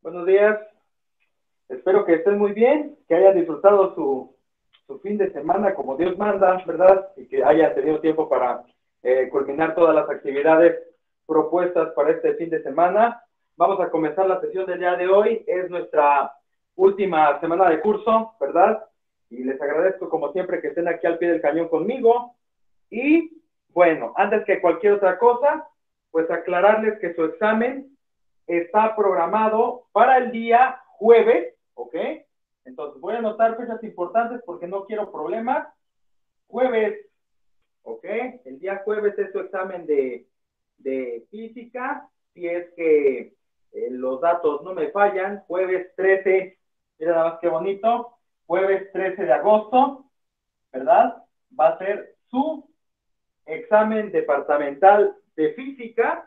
Buenos días, espero que estén muy bien, que hayan disfrutado su fin de semana como Dios manda, ¿verdad? Y que hayan tenido tiempo para culminar todas las actividades propuestas para este fin de semana. Vamos a comenzar la sesión del día de hoy, es nuestra última semana de curso, ¿verdad? Y les agradezco como siempre que estén aquí al pie del cañón conmigo. Y bueno, antes que cualquier otra cosa, pues aclararles que su examen está programado para el día jueves, ¿ok? Entonces voy a anotar fechas importantes porque no quiero problemas. Jueves, ¿ok? El día jueves es su examen de física, si es que los datos no me fallan. Jueves 13, mira nada más qué bonito, jueves 13 de agosto, ¿verdad? Va a ser su examen departamental de física.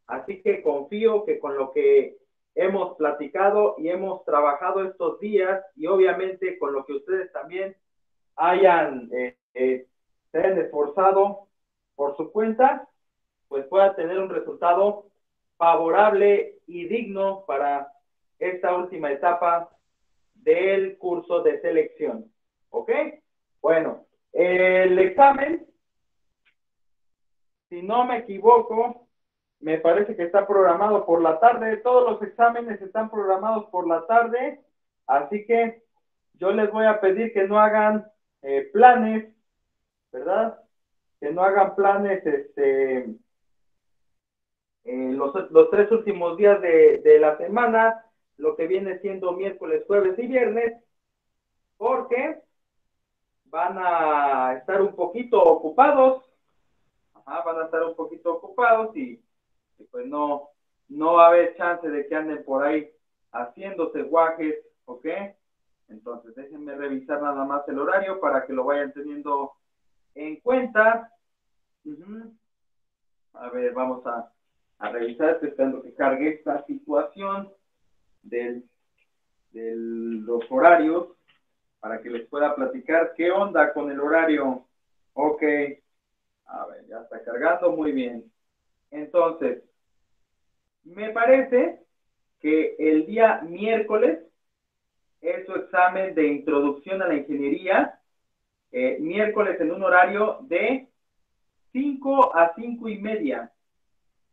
Así que confío que con lo que hemos platicado y hemos trabajado estos días y obviamente con lo que ustedes también hayan se hayan esforzado por su cuenta, pues pueda tener un resultado favorable y digno para esta última etapa del curso de selección. ¿Ok? Bueno, el examen, si no me equivoco, me parece que está programado por la tarde. Todos los exámenes están programados por la tarde, así que yo les voy a pedir que no hagan planes, ¿verdad? Que no hagan planes los 3 últimos días de la semana, lo que viene siendo miércoles, jueves y viernes, porque van a estar un poquito ocupados. Ajá, van a estar un poquito ocupados y pues no va a haber chance de que anden por ahí haciéndose guajes, ¿ok? Entonces déjenme revisar nada más el horario para que lo vayan teniendo en cuenta. A ver, vamos a revisar, estoy esperando que cargue esta situación de los horarios para que les pueda platicar qué onda con el horario. Ok, a ver, ya está cargando, muy bien. Entonces, me parece que el día miércoles es su examen de introducción a la ingeniería, miércoles en un horario de 5 a 5 y media,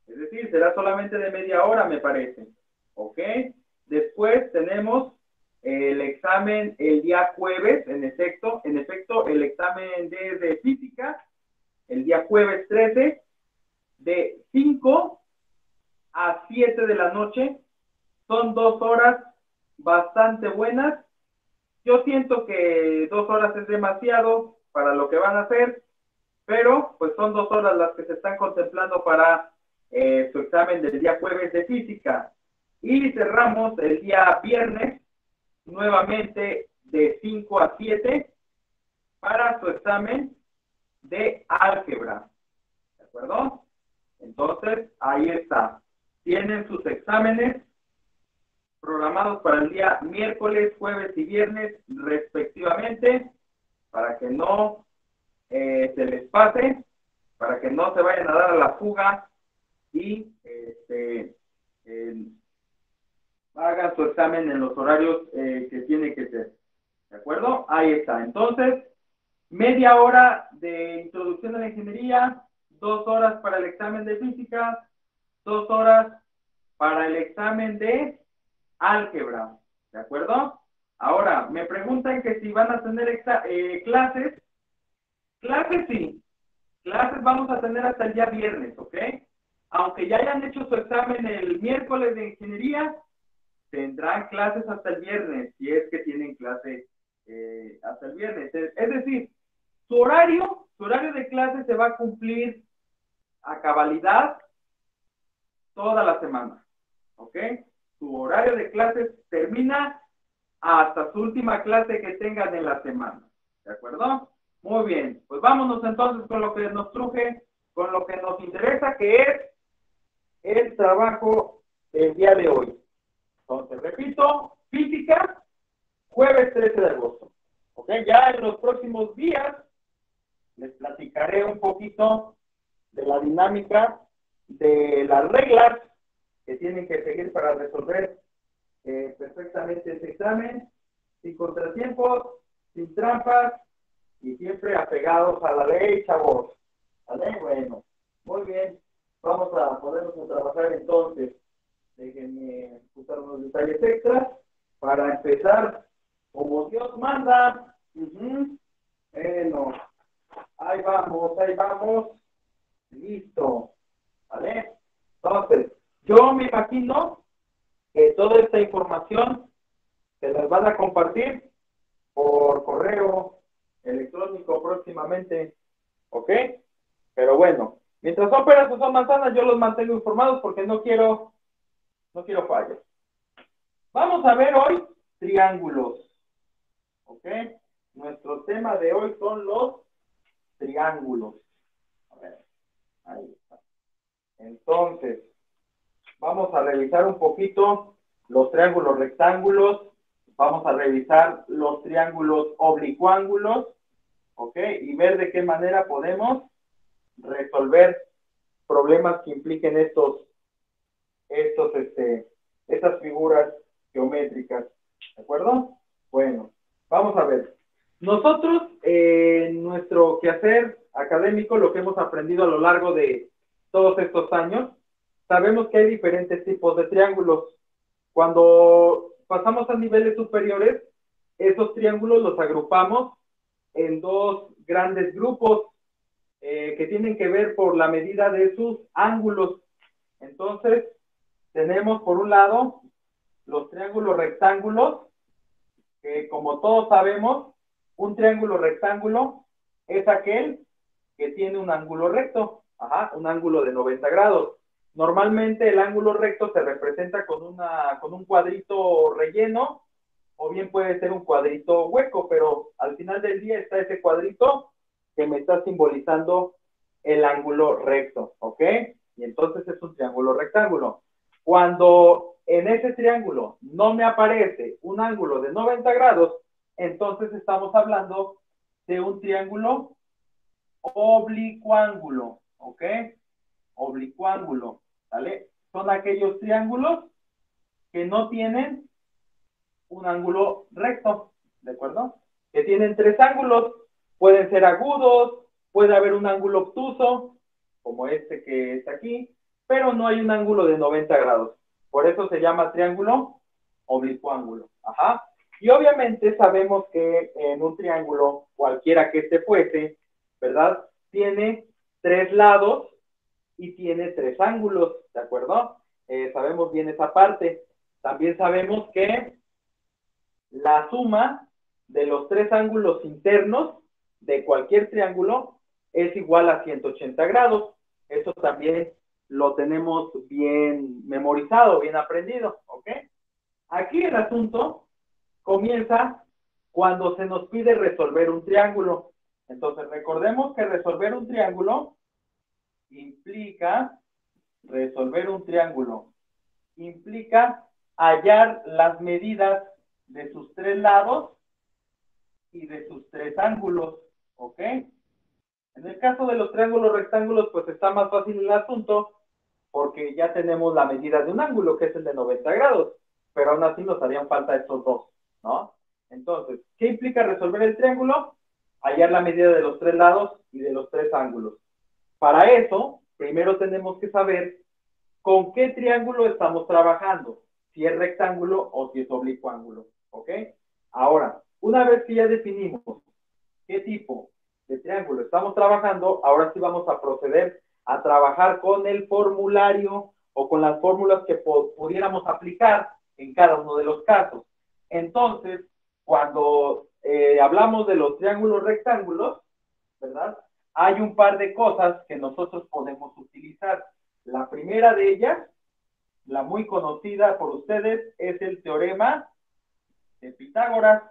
es decir, será solamente de media hora, me parece, ¿ok? Después tenemos el examen el día jueves, en efecto, el examen de física, el día jueves 13, de 5 a 7 de la noche, son 2 horas bastante buenas. Yo siento que 2 horas es demasiado para lo que van a hacer, pero pues son 2 horas las que se están contemplando para su examen del día jueves de física. Y cerramos el día viernes, nuevamente de 5 a 7, para su examen de álgebra. ¿De acuerdo? Entonces, ahí está. Tienen sus exámenes programados para el día miércoles, jueves y viernes respectivamente, para que no se les pase, para que no se vayan a dar a la fuga y hagan su examen en los horarios que tiene que ser. ¿De acuerdo? Ahí está. Entonces, media hora de introducción a la ingeniería, 2 horas para el examen de física, 2 horas para el examen de álgebra, ¿de acuerdo? Ahora, me preguntan que si van a tener clases. Clases sí, clases vamos a tener hasta el día viernes, ¿ok? Aunque ya hayan hecho su examen el miércoles de ingeniería, tendrán clases hasta el viernes, si es que tienen clase hasta el viernes. Es decir, su horario de clase se va a cumplir a cabalidad toda la semana, ¿ok? Su horario de clases termina hasta su última clase que tengan en la semana, ¿de acuerdo? Muy bien, pues vámonos entonces con lo que nos truje, con lo que nos interesa, que es el trabajo del día de hoy. Entonces, repito, física, jueves 13 de agosto. ¿Ok? Ya en los próximos días les platicaré un poquito de la dinámica de las reglas que tienen que seguir para resolver perfectamente este examen, sin contratiempos, sin trampas y siempre apegados a la ley, chavos. ¿Vale? Bueno, muy bien. Vamos a ponernos a trabajar entonces. Déjenme usar unos detalles extras para empezar como Dios manda. Bueno, ahí vamos, ahí vamos. Listo. ¿Vale? Entonces, yo me imagino que toda esta información se las van a compartir por correo electrónico próximamente. ¿Ok? Pero bueno, mientras son peras o son manzanas, yo los mantengo informados porque no quiero fallas. Vamos a ver hoy triángulos. ¿Ok? Nuestro tema de hoy son los triángulos. A ver, ahí está. Entonces, vamos a revisar un poquito los triángulos rectángulos. Vamos a revisar los triángulos oblicuángulos. ¿Ok? Y ver de qué manera podemos resolver problemas que impliquen estas figuras geométricas. ¿De acuerdo? Bueno, vamos a ver. Nosotros, en nuestro quehacer académico, lo que hemos aprendido a lo largo de todos estos años, sabemos que hay diferentes tipos de triángulos. Cuando pasamos a niveles superiores, esos triángulos los agrupamos en dos grandes grupos que tienen que ver por la medida de sus ángulos. Entonces, tenemos por un lado los triángulos rectángulos, que como todos sabemos, un triángulo rectángulo es aquel que tiene un ángulo recto, un ángulo de 90 grados. Normalmente el ángulo recto se representa con un cuadrito relleno, o bien puede ser un cuadrito hueco, pero al final del día está ese cuadrito que me está simbolizando el ángulo recto, ¿ok? Y entonces es un triángulo rectángulo. Cuando en ese triángulo no me aparece un ángulo de 90 grados, entonces estamos hablando de un triángulo oblicuángulo, ¿ok? Oblicuángulo, ¿vale? Son aquellos triángulos que no tienen un ángulo recto, ¿de acuerdo? Que tienen tres ángulos, pueden ser agudos, puede haber un ángulo obtuso, como este que está aquí, pero no hay un ángulo de 90 grados. Por eso se llama triángulo oblicuángulo. Y obviamente sabemos que en un triángulo, cualquiera que este fuese, ¿verdad? Tiene tres lados y tiene tres ángulos, ¿de acuerdo? Sabemos bien esa parte. También sabemos que la suma de los tres ángulos internos de cualquier triángulo es igual a 180 grados. Eso también lo tenemos bien memorizado, bien aprendido, ¿ok? Aquí el asunto comienza cuando se nos pide resolver un triángulo. Entonces, recordemos que resolver un triángulo implica hallar las medidas de sus tres lados y de sus tres ángulos, ¿ok? En el caso de los triángulos rectángulos, pues está más fácil el asunto, porque ya tenemos la medida de un ángulo, que es el de 90 grados, pero aún así nos harían falta estos dos, ¿no? Entonces, ¿qué implica resolver el triángulo? Hallar la medida de los tres lados y de los tres ángulos. Para eso, primero tenemos que saber con qué triángulo estamos trabajando, si es rectángulo o si es oblicuángulo, ¿ok? Ahora, una vez que ya definimos qué tipo de triángulo estamos trabajando, ahora sí vamos a proceder a trabajar con el formulario o con las fórmulas que pudiéramos aplicar en cada uno de los casos. Entonces, cuando hablamos de los triángulos rectángulos, ¿verdad? Hay un par de cosas que nosotros podemos utilizar. La primera de ellas, la muy conocida por ustedes, es el teorema de Pitágoras,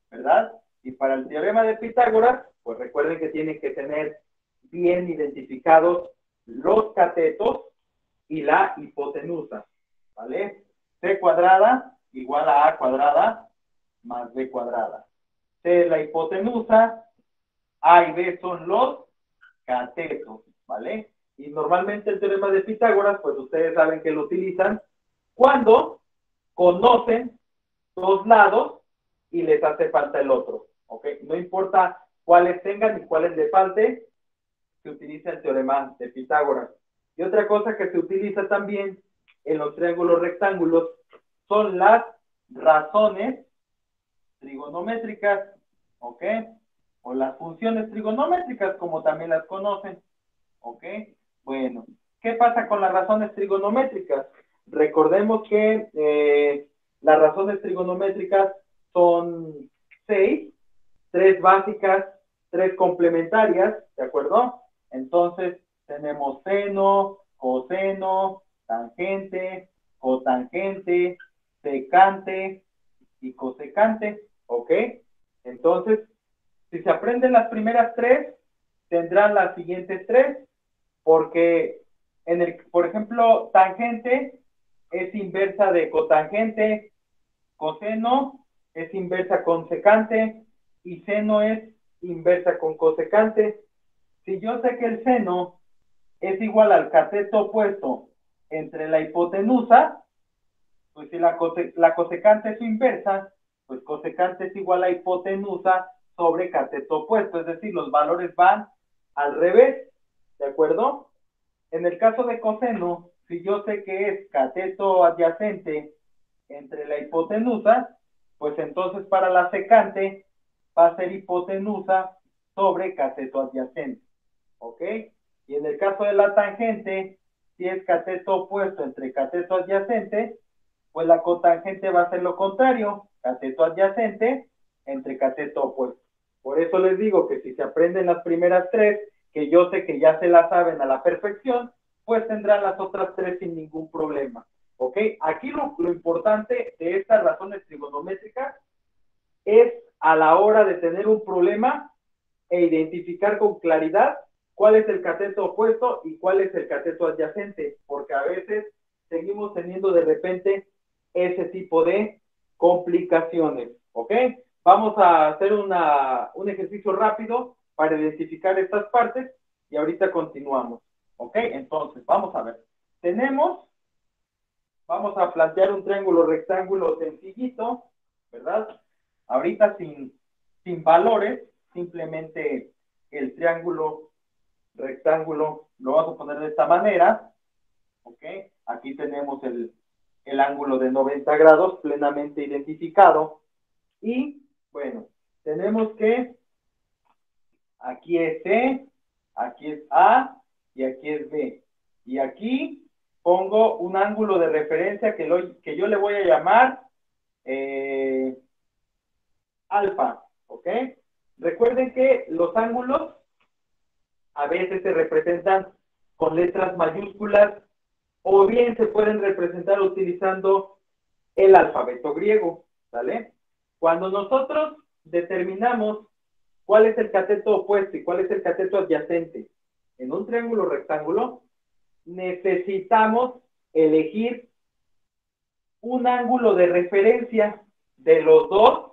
¿verdad? Y para el teorema de Pitágoras, pues recuerden que tienen que tener bien identificados los catetos y la hipotenusa, ¿vale? C cuadrada igual a A cuadrada más B cuadrada. C es la hipotenusa, A y B son los catetos, ¿vale? Y normalmente el teorema de Pitágoras, pues ustedes saben que lo utilizan cuando conocen dos lados y les hace falta el otro, ¿ok? No importa cuáles tengan y cuáles les falte, se utiliza el teorema de Pitágoras. Y otra cosa que se utiliza también en los triángulos rectángulos son las razones trigonométricas, ¿ok? O las funciones trigonométricas, como también las conocen, ¿ok? Bueno, ¿qué pasa con las razones trigonométricas? Recordemos que las razones trigonométricas son 6, 3 básicas, 3 complementarias, ¿de acuerdo? Entonces, tenemos seno, coseno, tangente, cotangente, secante y cosecante, ¿ok? Entonces, si se aprenden las primeras 3, tendrán las siguientes 3, porque, por ejemplo, tangente es inversa de cotangente, coseno es inversa con secante y seno es inversa con cosecante. Si yo sé que el seno es igual al cateto opuesto entre la hipotenusa, pues si la cosecante es su inversa, pues cosecante es igual a hipotenusa sobre cateto opuesto, es decir, los valores van al revés, ¿de acuerdo? En el caso de coseno, si yo sé que es cateto adyacente entre la hipotenusa, pues entonces para la secante va a ser hipotenusa sobre cateto adyacente, ¿ok? Y en el caso de la tangente, si es cateto opuesto entre cateto adyacente, pues la cotangente va a ser lo contrario, cateto adyacente entre cateto opuesto. Por eso les digo que si se aprenden las primeras 3, que yo sé que ya se las saben a la perfección, pues tendrán las otras 3 sin ningún problema. ¿Ok? Aquí lo importante de estas razones trigonométricas es a la hora de tener un problema e identificar con claridad cuál es el cateto opuesto y cuál es el cateto adyacente, porque a veces seguimos teniendo de repente ese tipo de complicaciones, ¿ok? Vamos a hacer un ejercicio rápido para identificar estas partes y ahorita continuamos, ¿ok? Entonces, vamos a ver. Vamos a plantear un triángulo rectángulo sencillito, ¿verdad? Ahorita sin valores, simplemente el triángulo rectángulo lo vamos a poner de esta manera, ¿ok? Aquí tenemos el ángulo de 90 grados plenamente identificado y, bueno, tenemos que aquí es C, aquí es A y aquí es B. Y aquí pongo un ángulo de referencia que yo le voy a llamar alfa, ¿ok? Recuerden que los ángulos a veces se representan con letras mayúsculas o bien se pueden representar utilizando el alfabeto griego, ¿vale? Cuando nosotros determinamos cuál es el cateto opuesto y cuál es el cateto adyacente en un triángulo rectángulo, necesitamos elegir un ángulo de referencia de los dos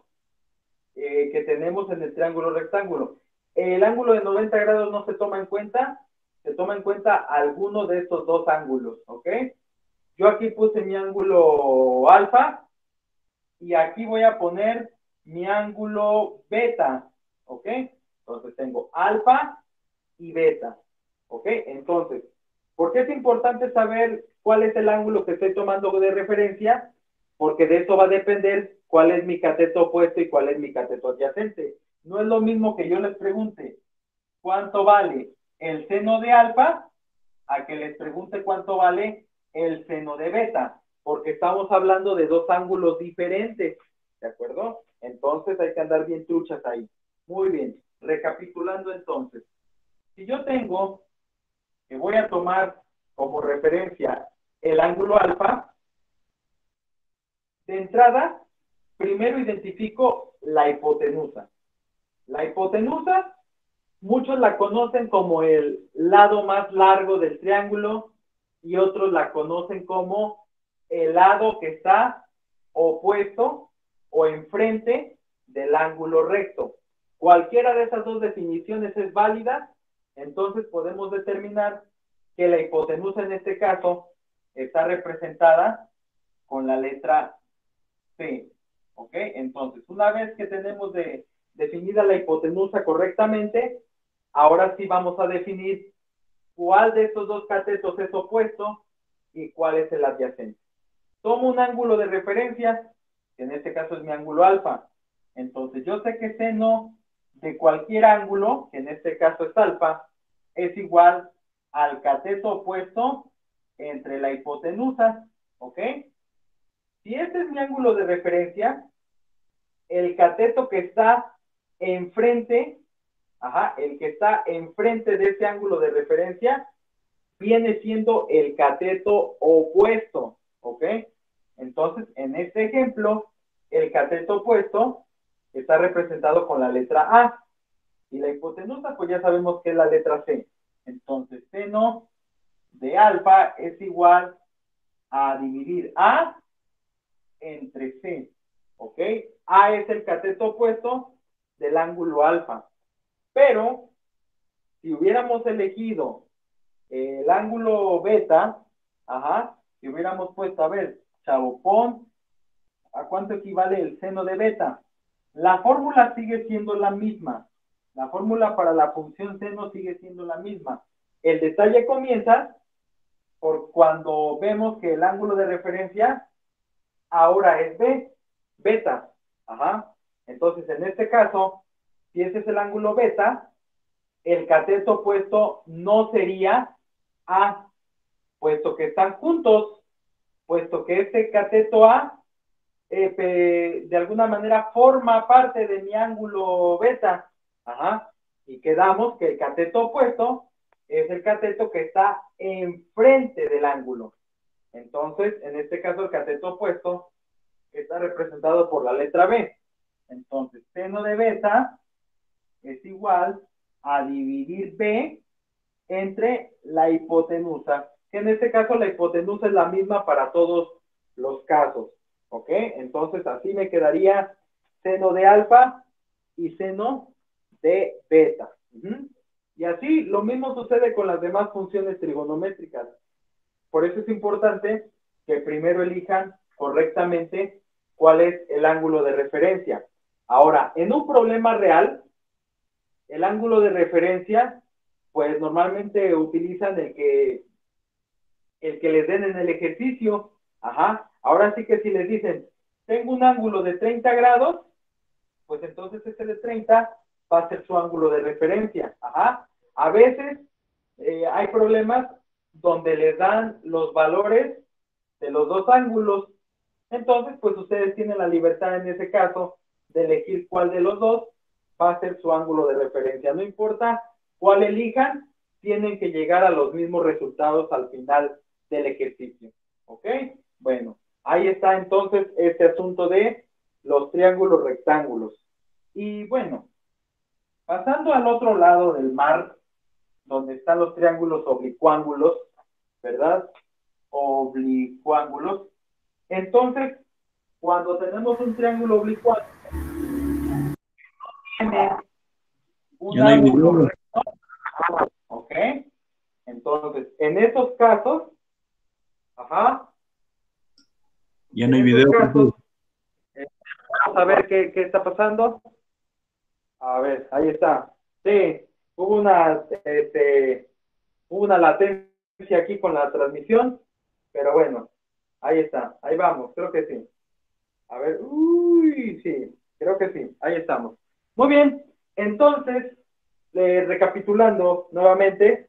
que tenemos en el triángulo rectángulo. El ángulo de 90 grados no se toma en cuenta, se toma en cuenta alguno de estos dos ángulos, ¿ok? Yo aquí puse mi ángulo alfa y aquí voy a poner mi ángulo beta, ¿ok? Entonces tengo alfa y beta, ¿ok? Entonces, ¿por qué es importante saber cuál es el ángulo que estoy tomando de referencia? Porque de eso va a depender cuál es mi cateto opuesto y cuál es mi cateto adyacente. No es lo mismo que yo les pregunte cuánto vale el seno de alfa a que les pregunte cuánto vale el seno de beta, porque estamos hablando de dos ángulos diferentes, ¿de acuerdo? Entonces hay que andar bien truchas ahí. Muy bien, recapitulando entonces. Si yo tengo que voy a tomar como referencia el ángulo alfa, de entrada, primero identifico la hipotenusa. La hipotenusa, muchos la conocen como el lado más largo del triángulo y otros la conocen como el lado que está opuesto o enfrente del ángulo recto. Cualquiera de esas dos definiciones es válida, entonces podemos determinar que la hipotenusa en este caso está representada con la letra C. ¿Ok? Entonces, una vez que tenemos definida la hipotenusa correctamente, ahora sí vamos a definir cuál de estos dos catetos es opuesto y cuál es el adyacente. Tomo un ángulo de referencia, que en este caso es mi ángulo alfa. Entonces, yo sé que seno de cualquier ángulo, que en este caso es alfa, es igual al cateto opuesto entre la hipotenusa. ¿Ok? Si este es mi ángulo de referencia, el cateto que está enfrente, el que está enfrente de ese ángulo de referencia, viene siendo el cateto opuesto, ¿ok? Entonces, en este ejemplo, el cateto opuesto está representado con la letra A, y la hipotenusa, pues ya sabemos que es la letra C. Entonces, seno de alfa es igual a dividir A entre C, ¿ok? A es el cateto opuesto del ángulo alfa. Pero, si hubiéramos elegido el ángulo beta, si hubiéramos puesto, a ver, chavo, pon, ¿a cuánto equivale el seno de beta? La fórmula sigue siendo la misma. La fórmula para la función seno sigue siendo la misma. El detalle comienza por cuando vemos que el ángulo de referencia ahora es beta. Entonces, en este caso, si ese es el ángulo beta, el cateto opuesto no sería A, puesto que están juntos, puesto que este cateto A de alguna manera forma parte de mi ángulo beta. Y quedamos que el cateto opuesto es el cateto que está enfrente del ángulo. Entonces, en este caso, el cateto opuesto está representado por la letra B. Entonces, seno de beta es igual a dividir B entre la hipotenusa, que en este caso la hipotenusa es la misma para todos los casos, ¿ok? Entonces así me quedaría seno de alfa y seno de beta. Y así lo mismo sucede con las demás funciones trigonométricas. Por eso es importante que primero elijan correctamente cuál es el ángulo de referencia. Ahora, en un problema real, el ángulo de referencia, pues normalmente utilizan el que les den en el ejercicio. Ahora sí que si les dicen, tengo un ángulo de 30 grados, pues entonces ese de 30 va a ser su ángulo de referencia. A veces hay problemas donde les dan los valores de los dos ángulos. Entonces, pues ustedes tienen la libertad en ese caso de elegir cuál de los dos va a ser su ángulo de referencia. No importa cuál elijan, tienen que llegar a los mismos resultados al final del ejercicio. ¿Ok? Bueno, ahí está entonces este asunto de los triángulos rectángulos. Y bueno, pasando al otro lado del mar, donde están los triángulos oblicuángulos, ¿verdad? Oblicuángulos. Entonces, cuando tenemos un triángulo oblicuángulo, tiene un Ya no hay ángulo video. recto, ¿ok? Entonces, en esos casos, Ya no en hay esos video, casos, profe. vamos a ver qué está pasando. A ver, ahí está. Sí, hubo una latencia aquí con la transmisión, pero bueno, ahí está, ahí vamos, creo que sí. A ver, uy, sí, creo que sí, ahí estamos. Muy bien, entonces, recapitulando nuevamente,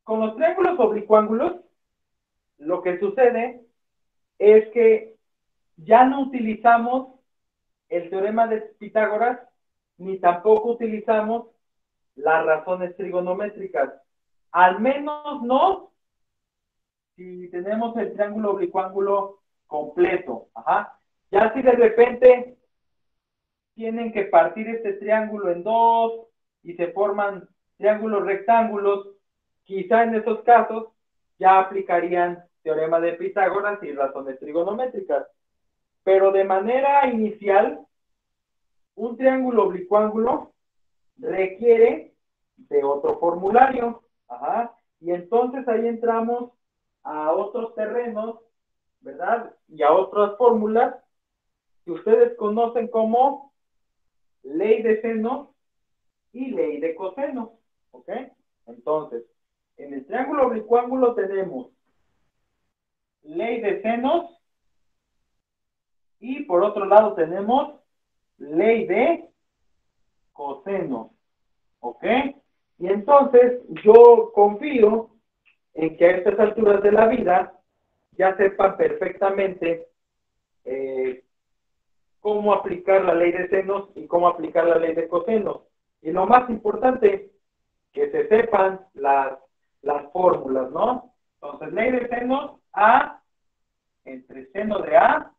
con los triángulos oblicuángulos, lo que sucede es que ya no utilizamos el teorema de Pitágoras, ni tampoco utilizamos las razones trigonométricas. Al menos no si tenemos el triángulo oblicuángulo completo. Ya si de repente tienen que partir este triángulo en dos y se forman triángulos rectángulos, quizá en esos casos ya aplicarían teorema de Pitágoras y razones trigonométricas. Pero de manera inicial, un triángulo oblicuángulo requiere de otro formulario. Ajá. Y entonces ahí entramos a otros terrenos, ¿verdad? Y a otras fórmulas que ustedes conocen como ley de senos y ley de cosenos. ¿Ok? Entonces, en el triángulo oblicuángulo tenemos ley de senos y por otro lado tenemos ley de cosenos. ¿Ok? Y entonces yo confío en que a estas alturas de la vida ya sepan perfectamente cómo aplicar la ley de senos y cómo aplicar la ley de cosenos. Y lo más importante, que se sepan las fórmulas, ¿no? Entonces, ley de senos, A entre seno de A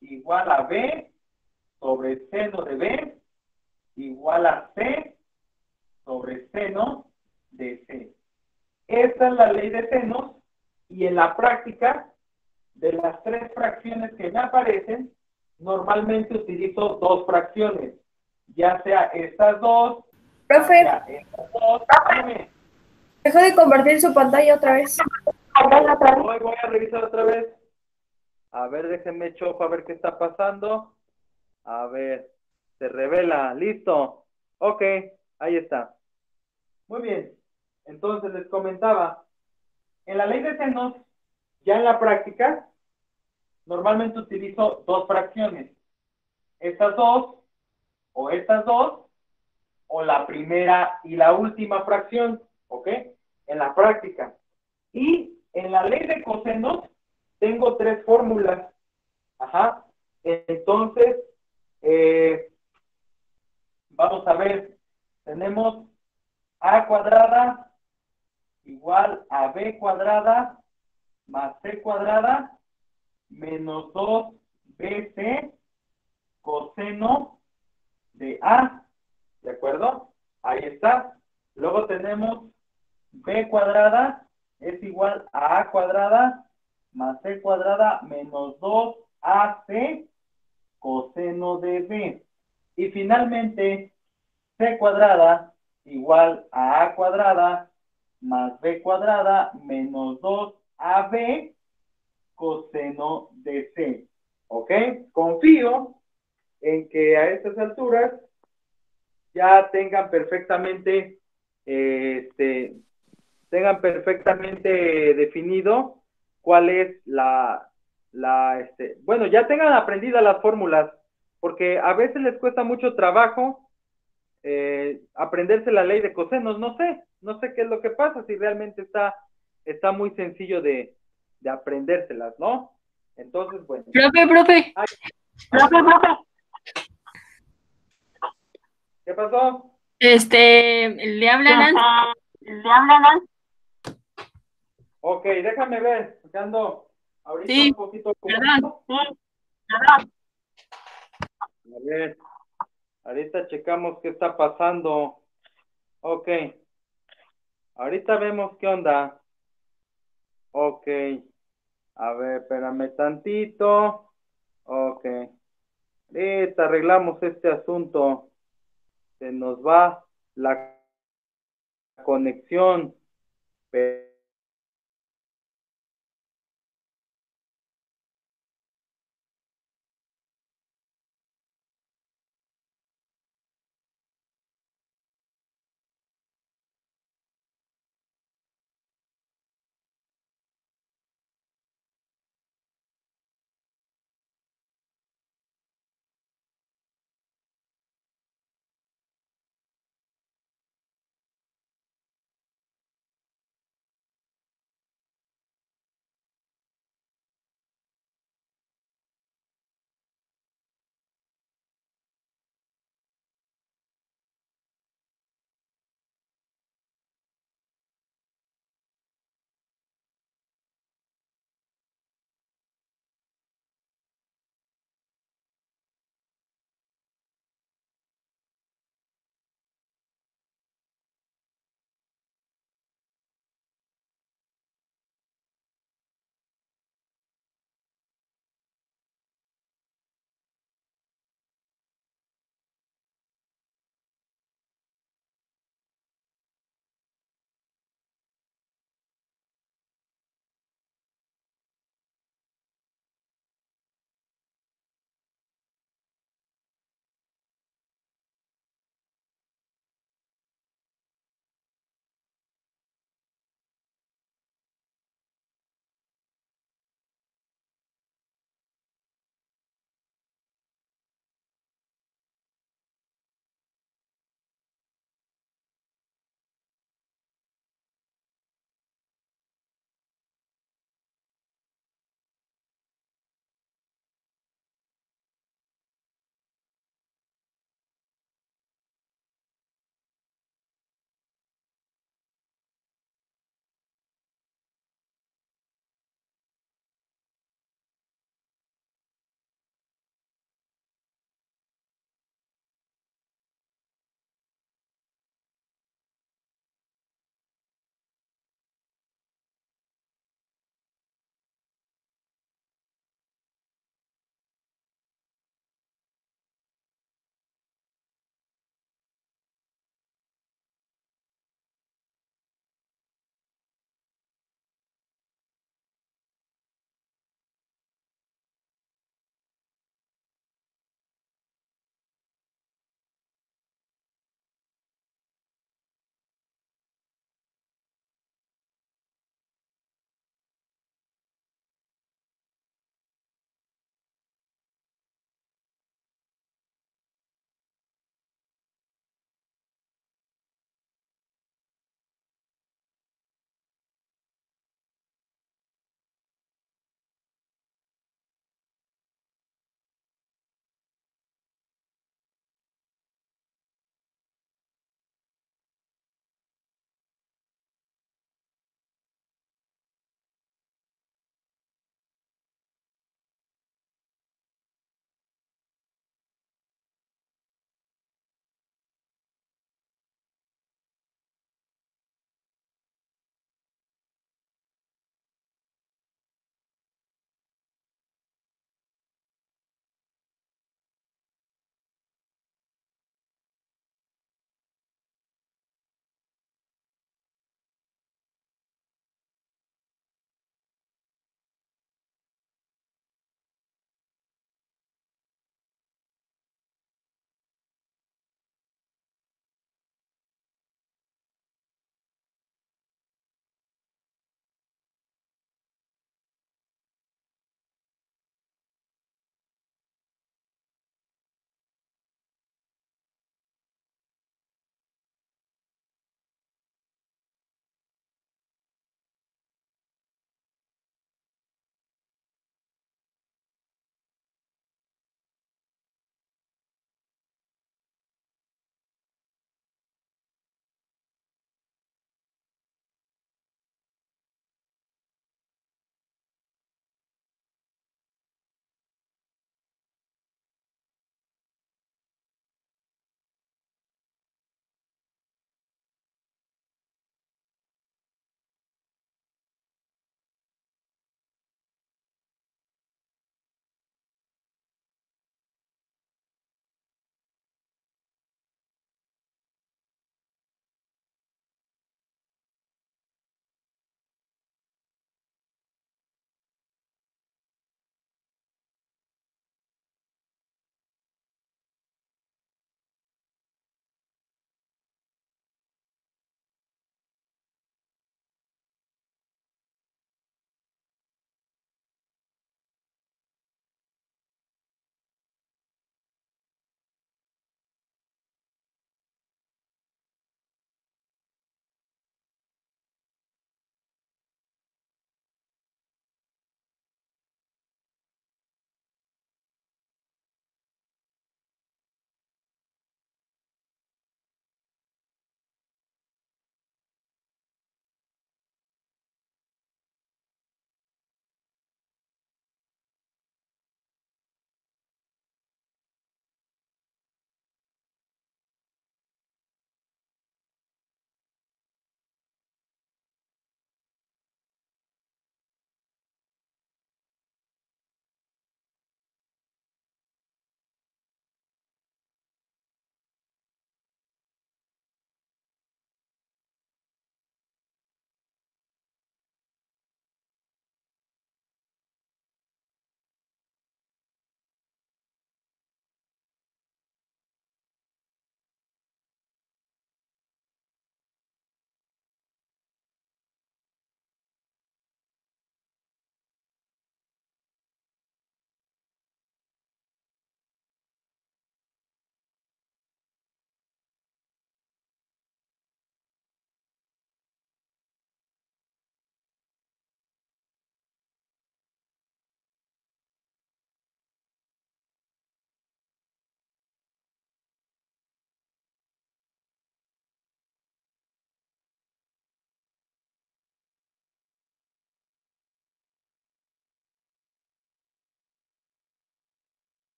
igual a B sobre seno de B igual a C sobre seno de C. Esta es la ley de senos y en la práctica, de las tres fracciones que me aparecen, normalmente utilizo dos fracciones, ya sea estas dos, Profe, ya sea estas dos. Dime. dejó de compartir su pantalla otra vez. Hoy voy a revisar otra vez. A ver, déjenme chofa a ver qué está pasando. A ver, se revela, listo. Ok, ahí está. Muy bien, entonces les comentaba, en la ley de senos, ya en la práctica, normalmente utilizo dos fracciones. Estas dos, o la primera y la última fracción, ¿ok? En la práctica. Y en la ley de cosenos, tengo tres fórmulas. Ajá. Entonces, vamos a ver, tenemos a cuadrada igual a b cuadrada más c cuadrada menos 2bc coseno de A, ¿de acuerdo? Ahí está. Luego tenemos b cuadrada es igual a cuadrada más c cuadrada menos 2ac coseno de b. Y finalmente, c cuadrada igual a cuadrada más b cuadrada menos 2ab coseno de c. ¿Ok? Confío en que a estas alturas ya tengan perfectamente definido cuál es bueno, ya tengan aprendidas las fórmulas, porque a veces les cuesta mucho trabajo aprenderse la ley de cosenos, no sé qué es lo que pasa, si realmente está muy sencillo de aprendérselas, ¿no? Entonces, bueno. Profe. ¿Qué pasó? Le hablan Ok, déjame ver, porque ando ahorita Sí, un poquito ¿verdad? ocupado. A ver, ahorita checamos qué está pasando. Ok, ahorita vemos qué onda. Ok, a ver, espérame tantito. Ok, ahorita arreglamos este asunto. Se nos va la conexión.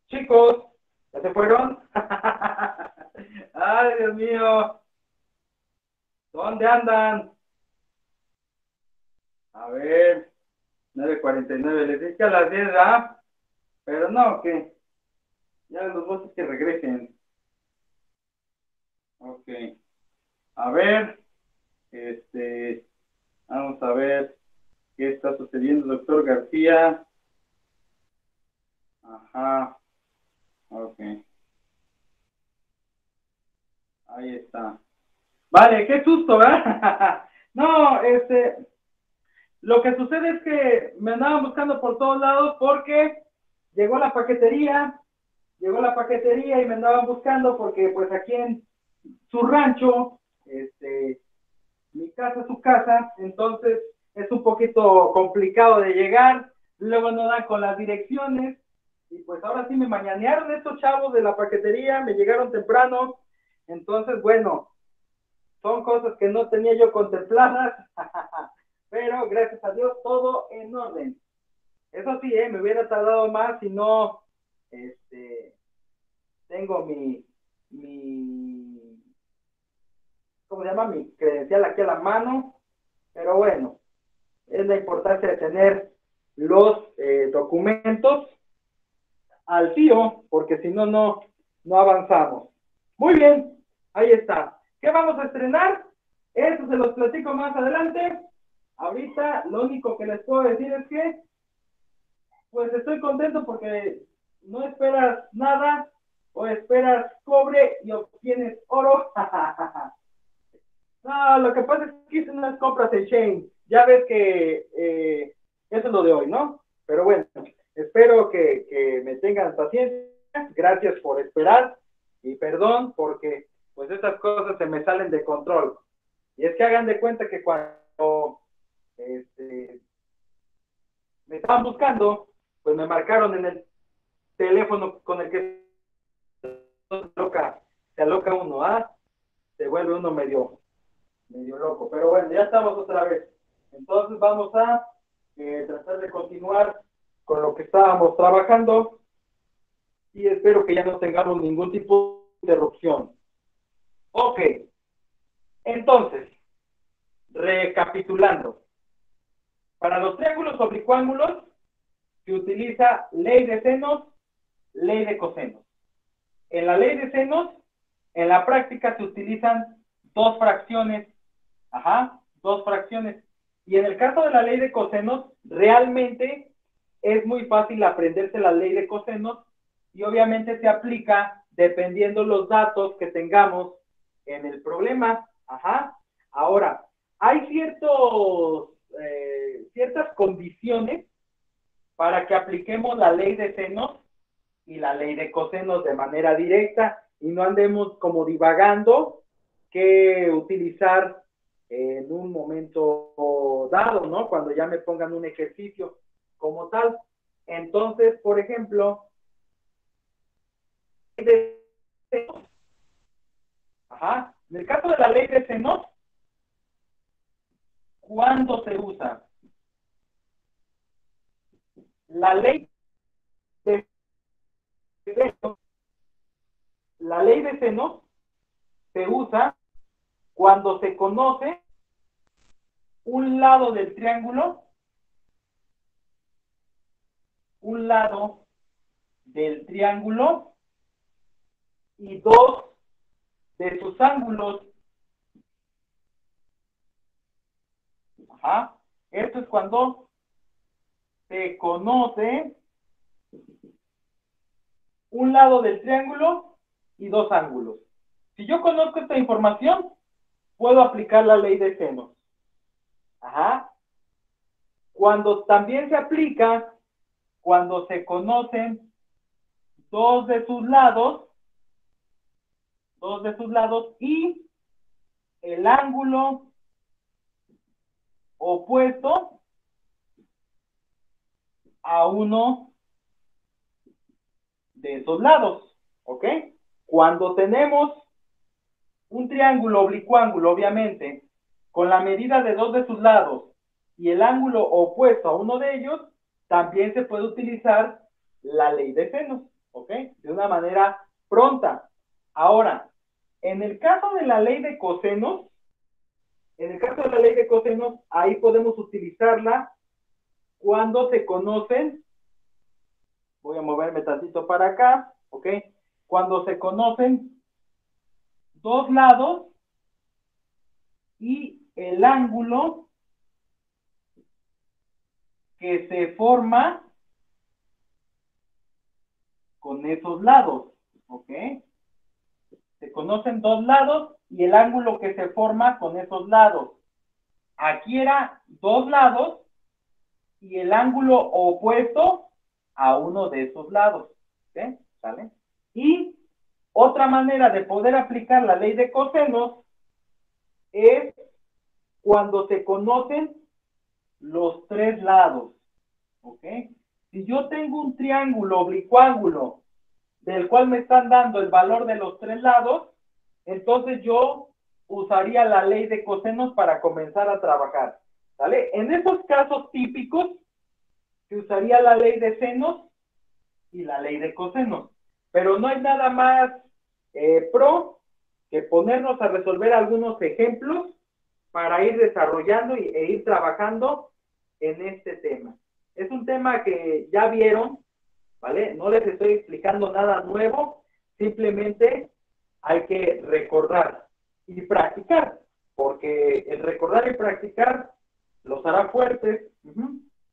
Chicos, ¿ya se fueron? Ay, Dios mío. ¿Dónde andan? A ver, 9:49. Les dije a las 10, ¿verdad? Pero no, que ya los votos que regresen. Ok. A ver, vamos a ver qué está sucediendo, doctor García. Ajá. Ok. Ahí está. Vale, qué susto, ¿verdad? No, lo que sucede es que me andaban buscando por todos lados porque llegó la paquetería y me andaban buscando porque pues aquí en su rancho, mi casa es su casa, entonces es un poquito complicado de llegar, luego no dan con las direcciones, y pues ahora sí me mañanearon estos chavos de la paquetería, me llegaron temprano, entonces bueno, son cosas que no tenía yo contempladas, pero gracias a Dios todo en orden. Eso sí, me hubiera tardado más si no, tengo ¿cómo se llama? Mi credencial aquí a la mano, pero bueno, es la importancia de tener los documentos al tío, porque si no, no avanzamos. Muy bien, ahí está. ¿Qué vamos a estrenar? Eso se los platico más adelante. Ahorita lo único que les puedo decir es que, pues estoy contento porque no esperas nada o esperas cobre y obtienes oro. No, lo que pasa es que hice unas compras en Shane. Ya ves que eso es lo de hoy, ¿no? Pero bueno, espero que me tengan paciencia. Gracias por esperar y perdón porque pues estas cosas se me salen de control. Y es que hagan de cuenta que cuando me estaban buscando, pues me marcaron en el teléfono con el que se aloca uno, ¿ah? Se vuelve uno medio loco. Pero bueno, ya estamos otra vez. Entonces vamos a tratar de continuar con lo que estábamos trabajando y espero que ya no tengamos ningún tipo de interrupción. Ok, entonces, recapitulando. Para los triángulos oblicuángulos se utiliza ley de senos, ley de cosenos. En la ley de senos, en la práctica se utilizan dos fracciones. Ajá, dos fracciones. Y en el caso de la ley de cosenos, realmente es muy fácil aprenderse la ley de cosenos y obviamente se aplica dependiendo los datos que tengamos en el problema. Ajá. Ahora, hay ciertas condiciones para que apliquemos la ley de senos y la ley de cosenos de manera directa y no andemos como divagando qué utilizar en un momento dado, ¿no? Cuando ya me pongan un ejercicio como tal. Entonces, por ejemplo, ajá, en el caso de la ley de senos, ¿cuándo se usa? La ley de senos, la ley de senos se usa cuando se conoce un lado del triángulo, un lado del triángulo y dos de sus ángulos. Ajá. Esto es cuando se conoce un lado del triángulo y dos ángulos. Si yo conozco esta información, puedo aplicar la ley de senos. Ajá. Cuando también se aplica, cuando se conocen dos de sus lados y el ángulo opuesto a uno de esos lados, ¿ok? Cuando tenemos un triángulo oblicuángulo, obviamente, con la medida de dos de sus lados y el ángulo opuesto a uno de ellos, también se puede utilizar la ley de senos. ¿ok? De una manera pronta. Ahora, en el caso de la ley de cosenos, ahí podemos utilizarla cuando se conocen, voy a moverme tantito para acá, ¿ok? Cuando se conocen dos lados y el ángulo que se forma con esos lados, ¿ok? Se conocen dos lados y el ángulo que se forma con esos lados. Aquí era dos lados y el ángulo opuesto a uno de esos lados, ¿ok? ¿Sale? Y otra manera de poder aplicar la ley de cosenos es cuando se conocen los tres lados, ¿ok? Si yo tengo un triángulo oblicuángulo del cual me están dando el valor de los tres lados, entonces yo usaría la ley de cosenos para comenzar a trabajar, ¿vale? En esos casos típicos se usaría la ley de senos y la ley de cosenos, pero no hay nada más pro que ponernos a resolver algunos ejemplos para ir desarrollando e ir trabajando en este tema. Es un tema que ya vieron, ¿vale? No les estoy explicando nada nuevo, simplemente hay que recordar y practicar, porque el recordar y practicar los hará fuertes.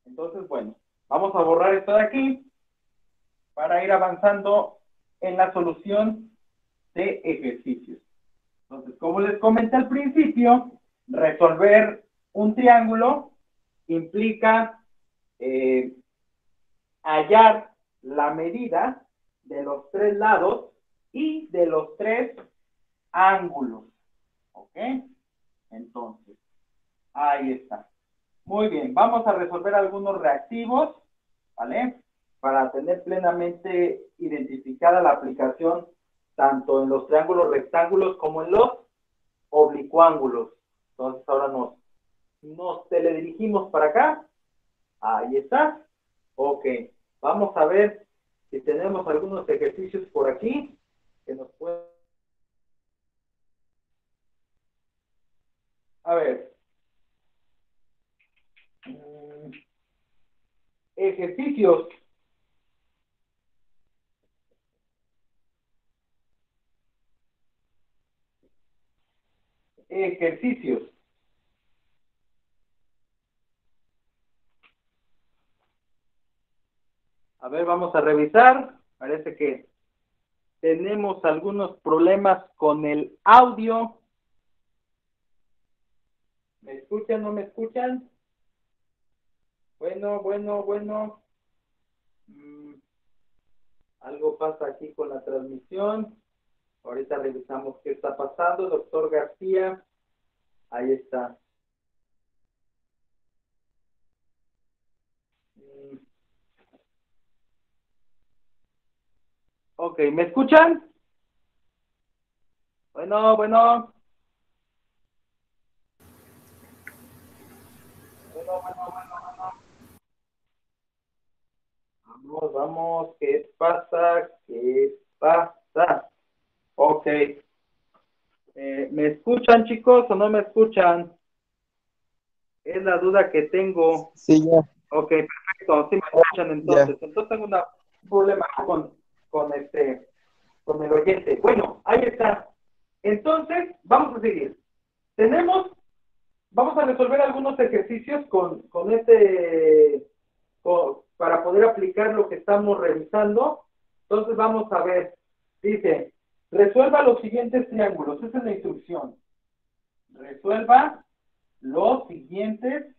Entonces, bueno, vamos a borrar esto de aquí para ir avanzando en la solución de ejercicios. Entonces, como les comenté al principio, resolver un triángulo implica hallar la medida de los tres lados y de los tres ángulos. ¿Ok? Entonces, ahí está. Muy bien, vamos a resolver algunos reactivos, ¿vale? Para tener plenamente identificada la aplicación tanto en los triángulos rectángulos como en los oblicuángulos. Entonces ahora nos teledirigimos para acá. Ahí está. Ok, vamos a ver si tenemos algunos ejercicios por aquí que nos pueden... A ver. Ejercicios. Ejercicios. A ver, vamos a revisar. Parece que tenemos algunos problemas con el audio. ¿Me escuchan? ¿No me escuchan? Bueno. Algo pasa aquí con la transmisión. Ahorita revisamos qué está pasando. Doctor García. Ahí está. Ok, ¿me escuchan? Bueno. Bueno. Vamos. ¿Qué pasa? ¿Qué pasa? Ok. ¿Me escuchan, chicos, o no me escuchan? Es la duda que tengo. Sí, ya. Ok, perfecto. Sí me escuchan entonces. Ya. Entonces tengo un problema con el oyente. Bueno, ahí está. Entonces, vamos a seguir. Vamos a resolver algunos ejercicios para poder aplicar lo que estamos revisando. Entonces vamos a ver. Dice, resuelva los siguientes triángulos. Esa es la instrucción. Resuelva los siguientes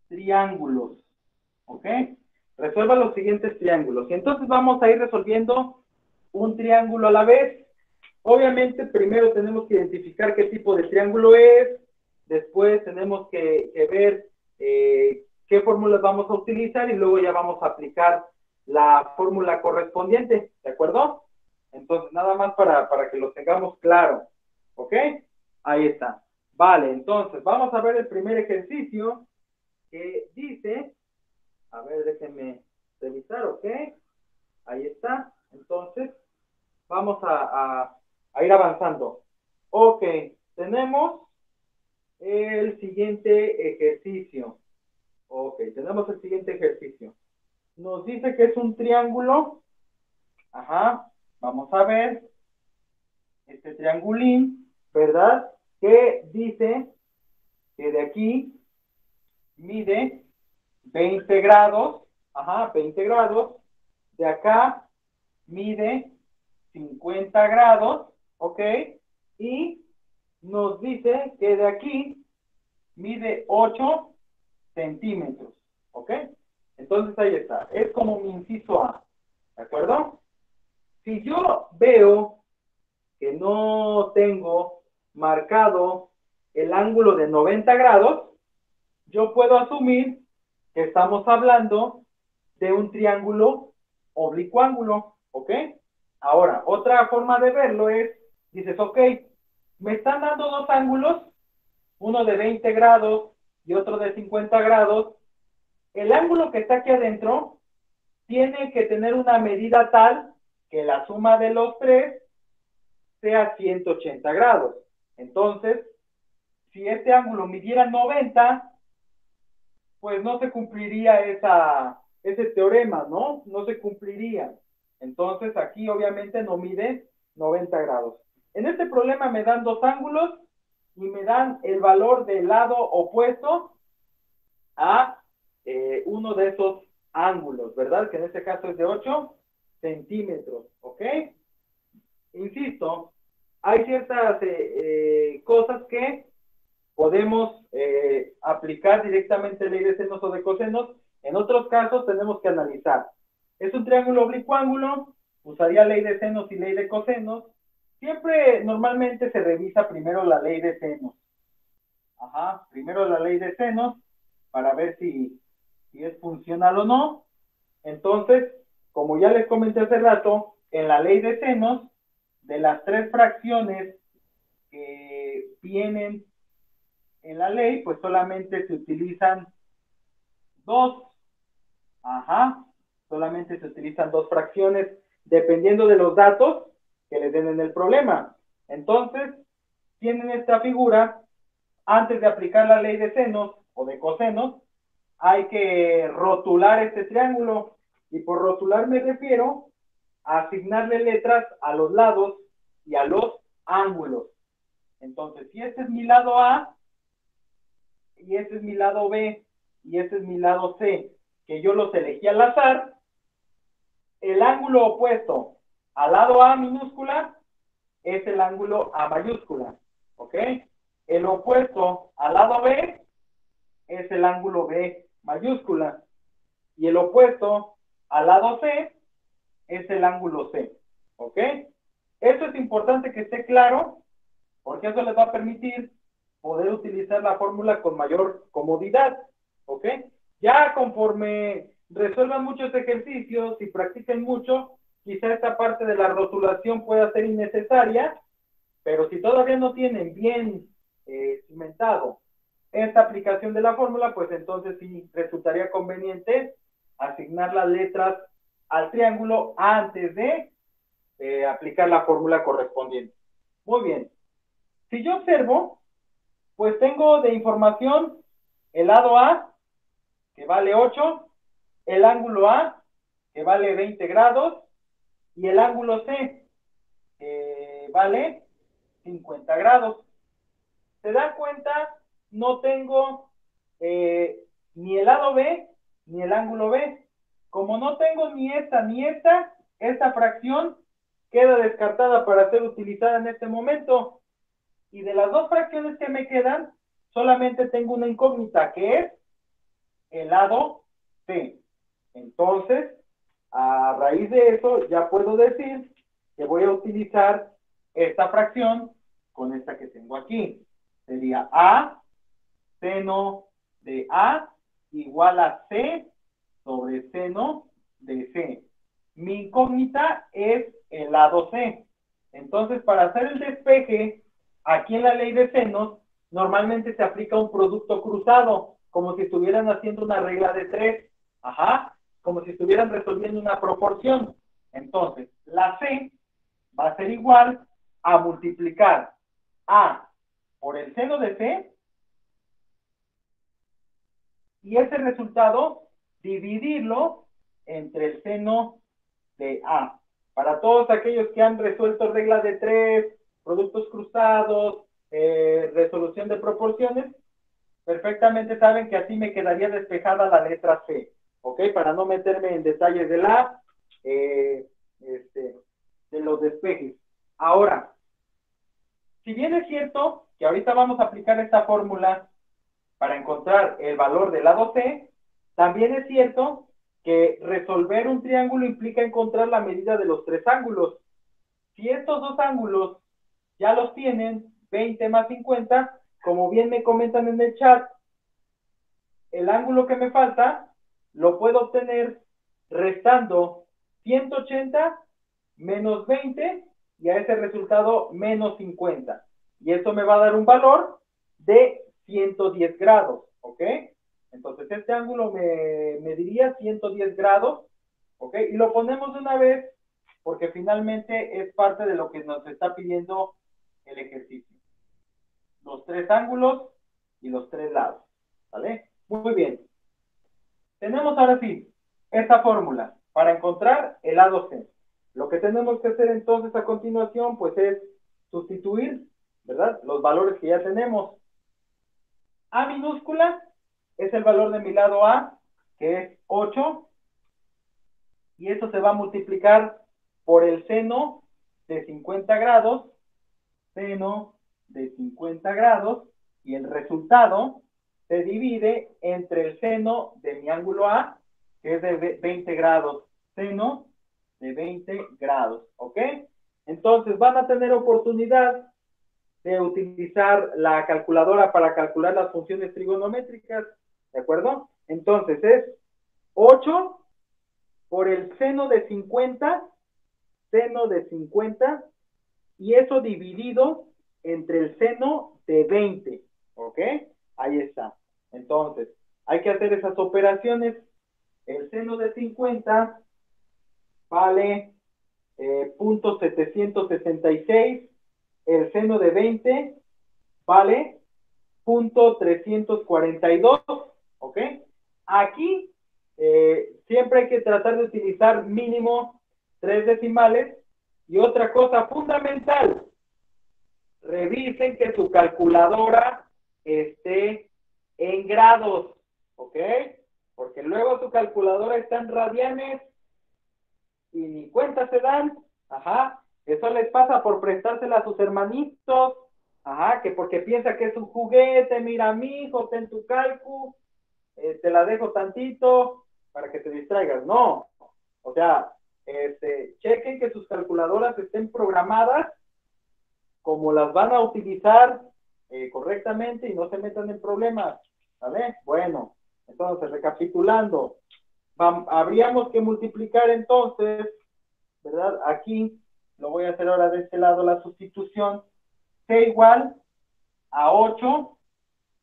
triángulos. ¿Ok? Resuelva los siguientes triángulos. Y entonces vamos a ir resolviendo un triángulo a la vez. Obviamente, primero tenemos que identificar qué tipo de triángulo es. Después tenemos que ver qué fórmulas vamos a utilizar y luego ya vamos a aplicar la fórmula correspondiente. ¿De acuerdo? Entonces, nada más para que lo tengamos claro. ¿Ok? Ahí está. Vale, entonces, vamos a ver el primer ejercicio que dice, a ver, déjenme revisar, ok. Ahí está. Entonces, vamos a ir avanzando. Ok, tenemos el siguiente ejercicio. Ok, tenemos el siguiente ejercicio. Nos dice que es un triángulo. Ajá, vamos a ver. Este triangulín, ¿verdad? Que dice que de aquí mide 20 grados. Ajá, 20 grados. De acá mide 50 grados, ¿ok? Y nos dice que de aquí mide 8 centímetros, ¿ok? Entonces ahí está, es como mi inciso A, ¿de acuerdo? Si yo veo que no tengo marcado el ángulo de 90 grados, yo puedo asumir que estamos hablando de un triángulo oblicuángulo, ¿ok? Ahora, otra forma de verlo es, dices, ok, me están dando dos ángulos, uno de 20 grados y otro de 50 grados. El ángulo que está aquí adentro tiene que tener una medida tal que la suma de los tres sea 180 grados. Entonces, si este ángulo midiera 90, pues no se cumpliría ese teorema, ¿no? No se cumpliría. Entonces, aquí obviamente no mide 90 grados. En este problema me dan dos ángulos y me dan el valor del lado opuesto a uno de esos ángulos, ¿verdad? Que en este caso es de 8 centímetros, ¿ok? Insisto, hay ciertas cosas que podemos aplicar directamente ley de senos o de cosenos. En otros casos tenemos que analizar. Es un triángulo oblicuo-ángulo, usaría ley de senos y ley de cosenos. Siempre normalmente se revisa primero la ley de senos. Ajá, primero la ley de senos para ver si es funcional o no. Entonces, como ya les comenté hace rato, en la ley de senos, de las tres fracciones que vienen en la ley, pues solamente se utilizan dos. Ajá, solamente se utilizan dos fracciones dependiendo de los datos que les den en el problema. Entonces, tienen esta figura, antes de aplicar la ley de senos o de cosenos, hay que rotular este triángulo. Y por rotular me refiero a asignarle letras a los lados y a los ángulos. Entonces, si este es mi lado A, y este es mi lado B, y este es mi lado C, que yo los elegí al azar, el ángulo opuesto al lado A minúscula es el ángulo A mayúscula, ¿ok? El opuesto al lado B es el ángulo B mayúscula, y el opuesto al lado C es el ángulo C, ¿ok? Esto es importante que esté claro, porque eso les va a permitir poder utilizar la fórmula con mayor comodidad, ¿ok? Ya conforme resuelvan muchos ejercicios y practiquen mucho, quizá esta parte de la rotulación pueda ser innecesaria, pero si todavía no tienen bien cimentado esta aplicación de la fórmula, pues entonces sí resultaría conveniente asignar las letras al triángulo antes de aplicar la fórmula correspondiente. Muy bien. Si yo observo, pues tengo de información el lado A, que vale 8, el ángulo A, que vale 20 grados, y el ángulo C, que vale 50 grados. ¿Se dan cuenta? No tengo ni el lado B, ni el ángulo B. Como no tengo ni esta fracción queda descartada para ser utilizada en este momento. Y de las dos fracciones que me quedan, solamente tengo una incógnita, que es el lado C. Entonces, a raíz de eso, ya puedo decir que voy a utilizar esta fracción con esta que tengo aquí. Sería A seno de A igual a C sobre seno de C. Mi incógnita es el lado C. Entonces, para hacer el despeje, aquí en la ley de senos, normalmente se aplica un producto cruzado, como si estuvieran haciendo una regla de 3. Ajá. como si estuvieran resolviendo una proporción. Entonces, la C va a ser igual a multiplicar A por el seno de C y ese resultado dividirlo entre el seno de A. Para todos aquellos que han resuelto reglas de 3, productos cruzados, resolución de proporciones, perfectamente saben que así me quedaría despejada la letra C, ¿ok? Para no meterme en detalles de de los despejes. Ahora, si bien es cierto que ahorita vamos a aplicar esta fórmula para encontrar el valor del lado C, también es cierto que resolver un triángulo implica encontrar la medida de los tres ángulos. Si estos dos ángulos ya los tienen, 20 más 50, como bien me comentan en el chat, el ángulo que me falta lo puedo obtener restando 180 menos 20 y a ese resultado menos 50. Y eso me va a dar un valor de 110 grados, ¿ok? Entonces este ángulo me mediría 110 grados, ¿ok? Y lo ponemos de una vez porque finalmente es parte de lo que nos está pidiendo el ejercicio. Los tres ángulos y los tres lados, ¿vale? Muy bien. Tenemos ahora sí esta fórmula para encontrar el lado C. Lo que tenemos que hacer entonces a continuación, pues es sustituir, ¿verdad? Los valores que ya tenemos. A minúscula es el valor de mi lado A, que es 8, y eso se va a multiplicar por el seno de 50 grados, seno de 50 grados, y el resultado se divide entre el seno de mi ángulo A, que es de 20 grados, seno de 20 grados, ¿ok? Entonces van a tener oportunidad de utilizar la calculadora para calcular las funciones trigonométricas, ¿de acuerdo? Entonces es 8 por el seno de 50, y eso dividido entre el seno de 20, ¿ok? Ahí está. Entonces, hay que hacer esas operaciones. El seno de 50 vale .766, el seno de 20 vale .342, ¿ok? Aquí siempre hay que tratar de utilizar mínimo 3 decimales. Y otra cosa fundamental, revisen que su calculadora esté en grados, ¿ok? Porque luego su calculadora está en radianes y ni cuenta se dan, ajá, eso les pasa por prestársela a sus hermanitos, ajá, que porque piensa que es un juguete, mira mijo, ten tu calcu, te la dejo tantito para que te distraigas, no, o sea, chequen que sus calculadoras estén programadas como las van a utilizar correctamente y no se metan en problemas, ¿vale? Bueno, entonces, recapitulando, habríamos que multiplicar entonces, ¿verdad? Aquí, lo voy a hacer ahora de este lado, la sustitución, C igual a 8,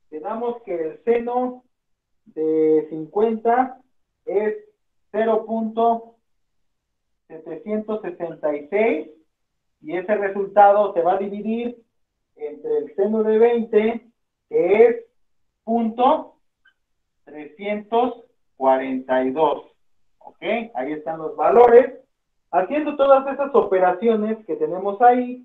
tenemos que el seno de 50 es 0.766, y ese resultado se va a dividir entre el seno de 20, que es .342, ¿ok? Ahí están los valores. Haciendo todas esas operaciones que tenemos ahí,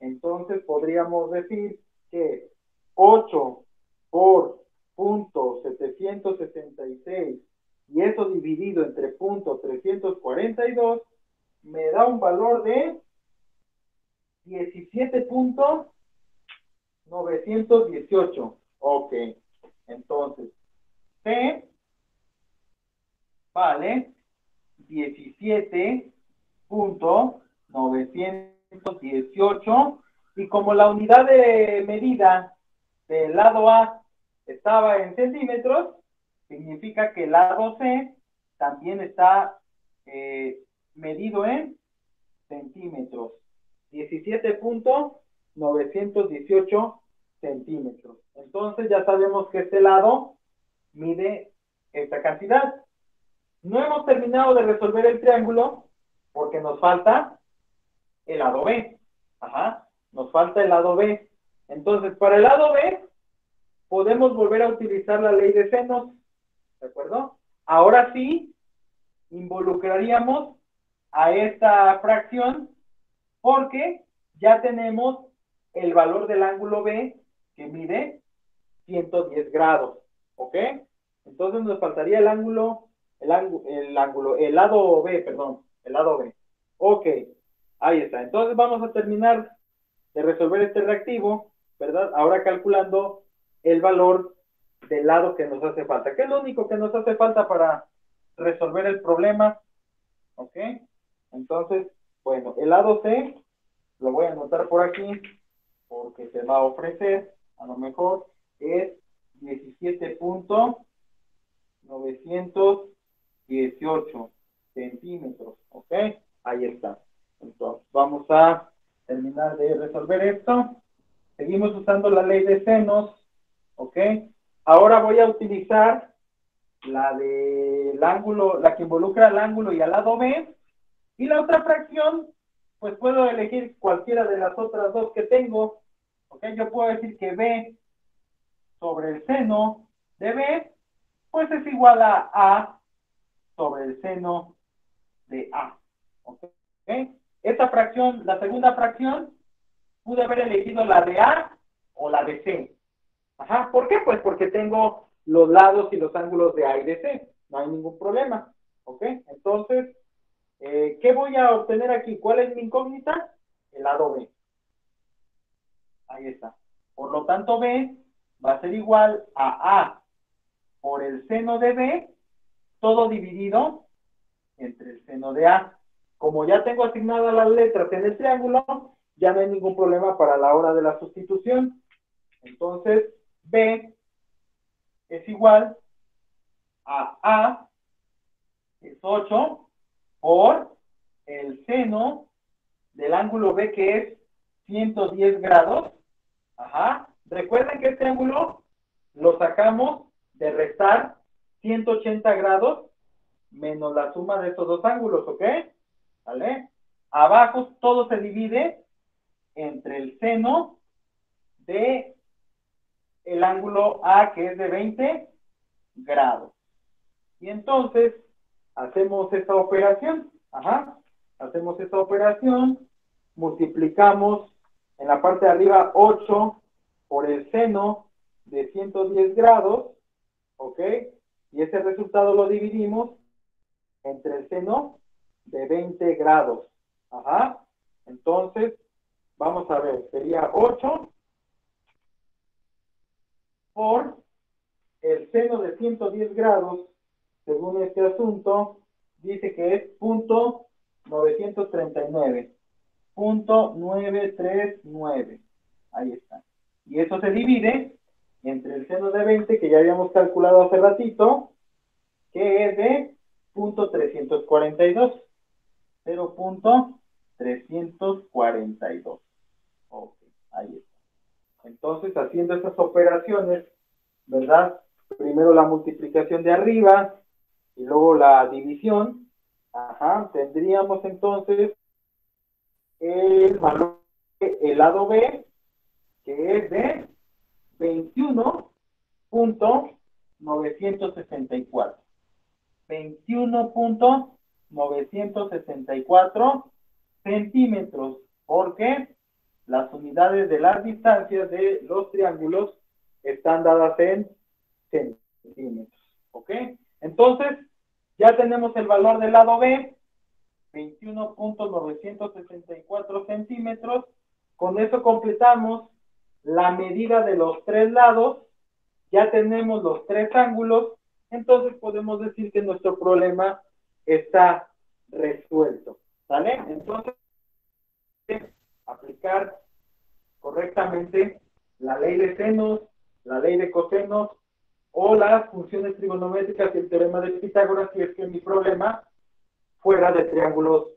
entonces podríamos decir que 8 por .766 y eso dividido entre .342 me da un valor de 17.918. Ok, entonces C vale 17.918, y como la unidad de medida del lado A estaba en centímetros, significa que el lado C también está medido en centímetros. 17.918 centímetros. Entonces ya sabemos que este lado mide esta cantidad. No hemos terminado de resolver el triángulo porque nos falta el lado B. Ajá, nos falta el lado B. Entonces, para el lado B, podemos volver a utilizar la ley de senos. ¿De acuerdo? Ahora sí, involucraríamos a esta fracción porque ya tenemos el valor del ángulo B que mide 110 grados. ¿Ok? Entonces nos faltaría el lado B, perdón, el lado B. Ok, ahí está. Entonces vamos a terminar de resolver este reactivo, ¿verdad? Ahora calculando el valor del lado que nos hace falta. ¿Qué es lo único que nos hace falta para resolver el problema? ¿Ok? Entonces, bueno, el lado C lo voy a anotar por aquí porque se va a ofrecer, a lo mejor es 17.918 centímetros. ¿Ok? Ahí está. Entonces, vamos a terminar de resolver esto. Seguimos usando la ley de senos. ¿Ok? Ahora voy a utilizar la del ángulo, la que involucra al ángulo y al lado B. Y la otra fracción, pues puedo elegir cualquiera de las otras dos que tengo. ¿Ok? Yo puedo decir que B sobre el seno de B, pues es igual a A sobre el seno de A. ¿Ok? Esta fracción, la segunda fracción, pude haber elegido la de A o la de C. Ajá, ¿por qué? Pues porque tengo los lados y los ángulos de A y de C. No hay ningún problema. ¿Ok? Entonces, ¿qué voy a obtener aquí? ¿Cuál es mi incógnita? El lado B. Ahí está. Por lo tanto, B va a ser igual a A por el seno de B, todo dividido entre el seno de A. Como ya tengo asignadas las letras en el triángulo, ya no hay ningún problema para la hora de la sustitución. Entonces, B es igual a es 8, por el seno del ángulo B, que es 110 grados. Ajá. Recuerden que este ángulo lo sacamos de restar 180 grados menos la suma de estos dos ángulos, ¿ok? ¿Vale? Abajo todo se divide entre el seno de el ángulo A, que es de 20 grados. Y entonces hacemos esta operación. Ajá. Hacemos esta operación, multiplicamos en la parte de arriba 8 por el seno de 110 grados, ¿ok? Y ese resultado lo dividimos entre el seno de 20 grados. Ajá. Entonces, vamos a ver, sería 8 por el seno de 110 grados, según este asunto, dice que es punto 939. Punto 939. Ahí está. Y eso se divide entre el seno de 20, que ya habíamos calculado hace ratito, que es de punto 342. 0.342. Ok, ahí está. Entonces, haciendo estas operaciones, ¿verdad? Primero la multiplicación de arriba y luego la división. Ajá, tendríamos entonces el valor del lado B, que es de 21.964. 21.964 centímetros, porque las unidades de las distancias de los triángulos están dadas en centímetros. ¿Ok? Entonces, ya tenemos el valor del lado B, 21.964 centímetros. Con eso completamos la medida de los tres lados. Ya tenemos los tres ángulos. Entonces podemos decir que nuestro problema está resuelto. ¿Sale? Entonces, aplicar correctamente la ley de senos, la ley de cosenos o las funciones trigonométricas y el teorema de Pitágoras, si es que mi problema fuera de triángulos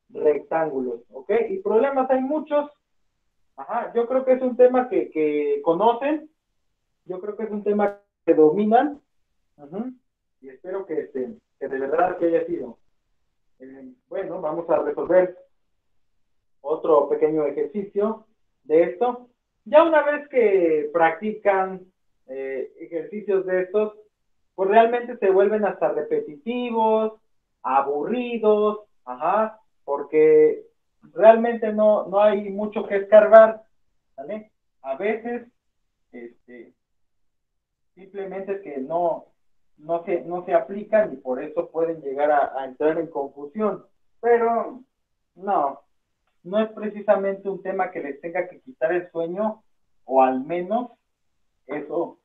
rectángulos. ¿Ok? Y problemas hay muchos. Ajá, yo creo que es un tema que conocen. Yo creo que es un tema que dominan. Y espero que que de verdad que haya sido. Bueno, vamos a resolver otro pequeño ejercicio de esto. Ya una vez que practican ejercicios de estos, pues realmente se vuelven hasta repetitivos, aburridos, ajá, porque realmente no hay mucho que escarbar, ¿vale? A veces, simplemente es que no se aplican y por eso pueden llegar a entrar en confusión. Pero no es precisamente un tema que les tenga que quitar el sueño, o al menos eso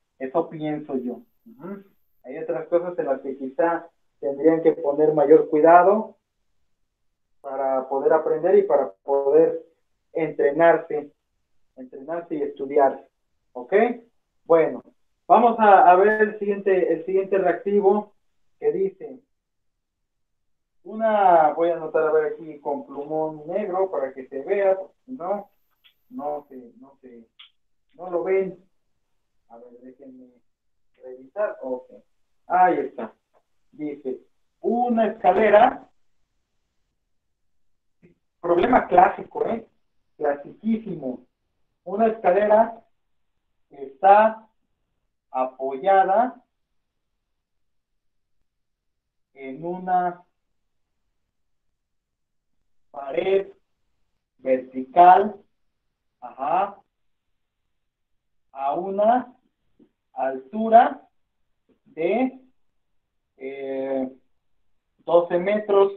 pienso yo. Uh-huh. Hay otras cosas en las que quizá tendrían que poner mayor cuidado para poder aprender y para poder entrenarse y estudiar. ¿Ok? Bueno, vamos a ver el siguiente reactivo que dice, voy a anotar a ver aquí con plumón negro para que se vea, porque si no, no lo ven. A ver, déjenme revisar. Ok, ahí está. Dice, una escalera, problema clásico, clasiquísimo. Una escalera está apoyada en una pared vertical, ajá, a una altura de 12 metros.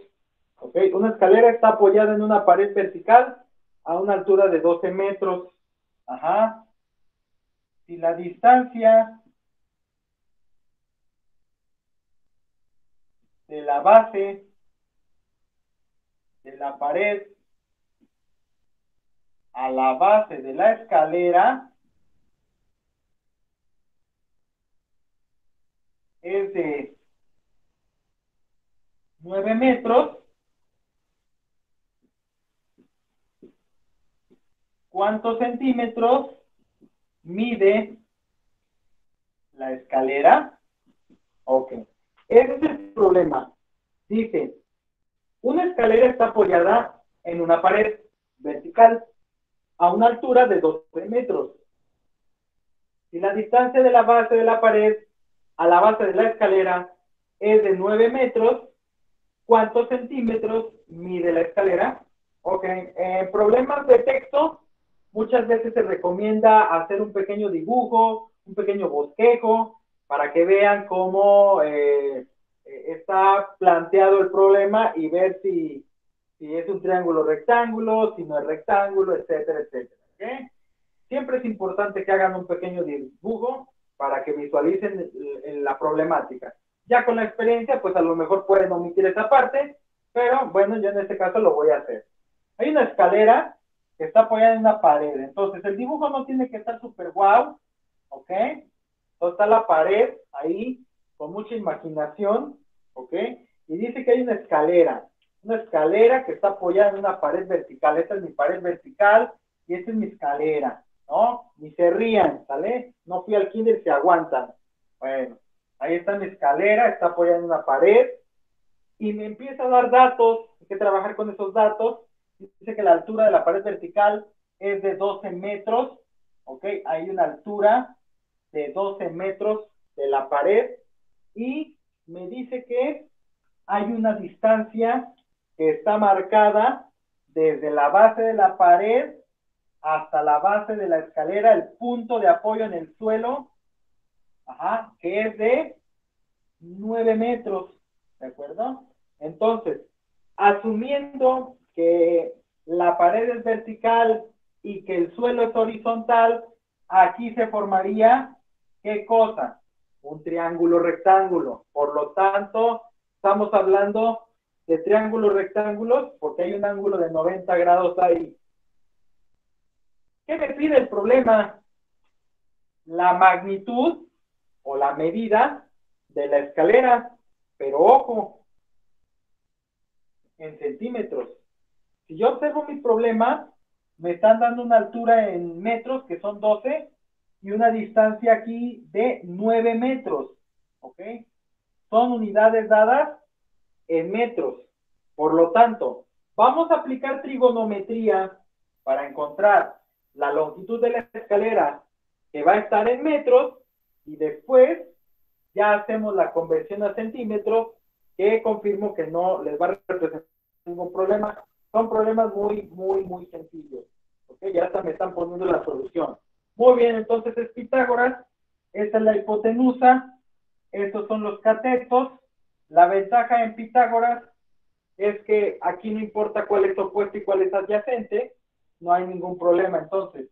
¿Ok? Una escalera está apoyada en una pared vertical a una altura de 12 metros. Ajá. Si la distancia de la base de la pared a la base de la escalera es de 9 metros, ¿cuántos centímetros mide la escalera? Ok. Ese es el problema. Dice, una escalera está apoyada en una pared vertical a una altura de 12 metros. Si la distancia de la base de la pared a la base de la escalera es de 9 metros, ¿cuántos centímetros mide la escalera? Ok, en problemas de texto, muchas veces se recomienda hacer un pequeño dibujo, un pequeño bosquejo, para que vean cómo está planteado el problema y ver si es un triángulo rectángulo, si no es rectángulo, etcétera, etcétera. ¿Okay? Siempre es importante que hagan un pequeño dibujo para que visualicen la problemática. Ya con la experiencia, pues a lo mejor pueden omitir esa parte, pero bueno, yo en este caso lo voy a hacer. Hay una escalera que está apoyada en una pared, entonces el dibujo no tiene que estar súper guau, ¿ok? Entonces está la pared ahí, con mucha imaginación, ¿ok? Y dice que hay una escalera que está apoyada en una pared vertical. Esta es mi pared vertical y esta es mi escalera, ¿no? Ni se rían, ¿sale? No fui al kinder, se aguantan. Bueno, ahí está mi escalera, está apoyada en una pared y me empieza a dar datos, hay que trabajar con esos datos. Dice que la altura de la pared vertical es de 12 metros, ¿ok? Hay una altura de 12 metros de la pared y me dice que hay una distancia que está marcada desde la base de la pared hasta la base de la escalera, el punto de apoyo en el suelo, ajá, que es de 9 metros, ¿de acuerdo? Entonces, asumiendo que la pared es vertical y que el suelo es horizontal, aquí se formaría, ¿qué cosa? Un triángulo rectángulo. Por lo tanto, estamos hablando de triángulos rectángulos porque hay un ángulo de 90 grados ahí. ¿Qué me pide el problema? La magnitud o la medida de la escalera, pero ojo, en centímetros. Si yo observo mi problema, me están dando una altura en metros, que son 12, y una distancia aquí de 9 metros, ¿ok? Son unidades dadas en metros. Por lo tanto, vamos a aplicar trigonometría para encontrar la longitud de la escalera que va a estar en metros y después ya hacemos la conversión a centímetros, que confirmo que no les va a representar ningún problema. Son problemas muy sencillos. ¿Okay? Ya hasta me están poniendo la solución. Muy bien, entonces es Pitágoras. Esta es la hipotenusa. Estos son los catetos. La ventaja en Pitágoras es que aquí no importa cuál es opuesto y cuál es adyacente. No hay ningún problema. Entonces,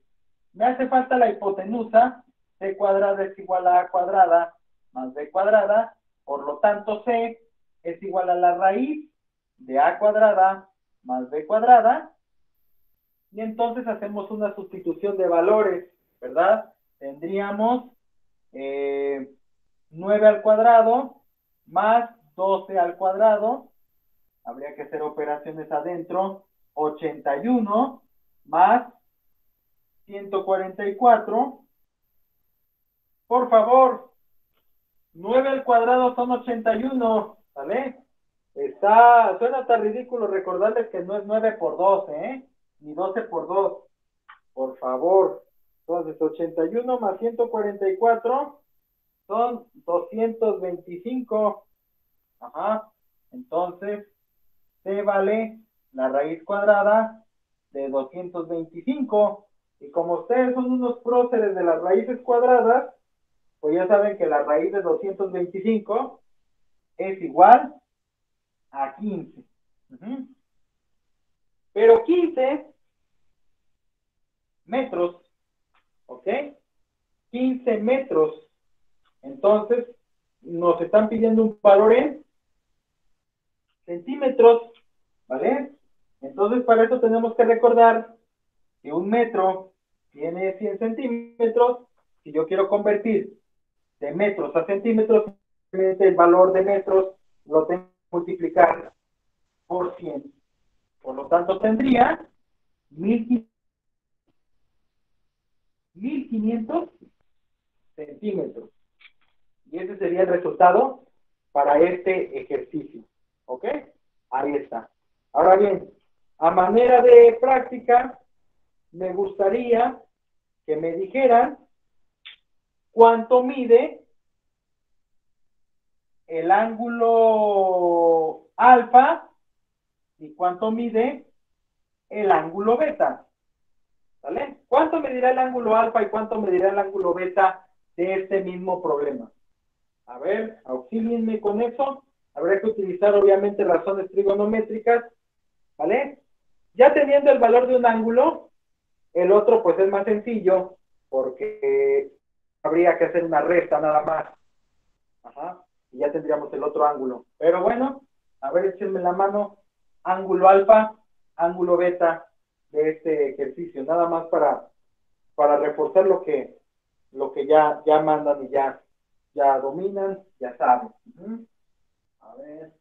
me hace falta la hipotenusa. C cuadrada es igual a A cuadrada más B cuadrada. Por lo tanto, C es igual a la raíz de A cuadrada más B cuadrada. Y entonces hacemos una sustitución de valores, ¿verdad? Tendríamos 9 al cuadrado más 12 al cuadrado. Habría que hacer operaciones adentro. 81 más 144. Por favor, 9 al cuadrado son 81, ¿vale? Suena tan ridículo recordarles que no es 9 por 2, ni 12 por 2. Por favor. Entonces, 81 más 144 son 225. Ajá. Entonces, C vale la raíz cuadrada de 225. Y como ustedes son unos próceres de las raíces cuadradas, pues ya saben que la raíz de 225 es igual a 15. Pero 15 metros, ¿ok? 15 metros. Entonces, nos están pidiendo un valor en centímetros, ¿vale? Entonces, para eso tenemos que recordar que un metro tiene 100 centímetros. Si yo quiero convertir de metros a centímetros, el valor de metros lo tengo que multiplicar por 100. Por lo tanto, tendría 1500 centímetros. Y ese sería el resultado para este ejercicio. ¿Ok? Ahí está. Ahora bien, a manera de práctica, me gustaría que me dijeran cuánto mide el ángulo alfa y cuánto mide el ángulo beta. ¿Vale? ¿Cuánto medirá el ángulo alfa y cuánto medirá el ángulo beta de este mismo problema? A ver, auxílienme con eso. Habrá que utilizar obviamente razones trigonométricas, ¿vale? Ya teniendo el valor de un ángulo, el otro pues es más sencillo, porque habría que hacer una resta nada más. Ajá. Y ya tendríamos el otro ángulo. Pero bueno, a ver, échenme la mano. Ángulo alfa, ángulo beta de este ejercicio. Nada más para reforzar lo que ya mandan y ya dominan, ya saben. A ver,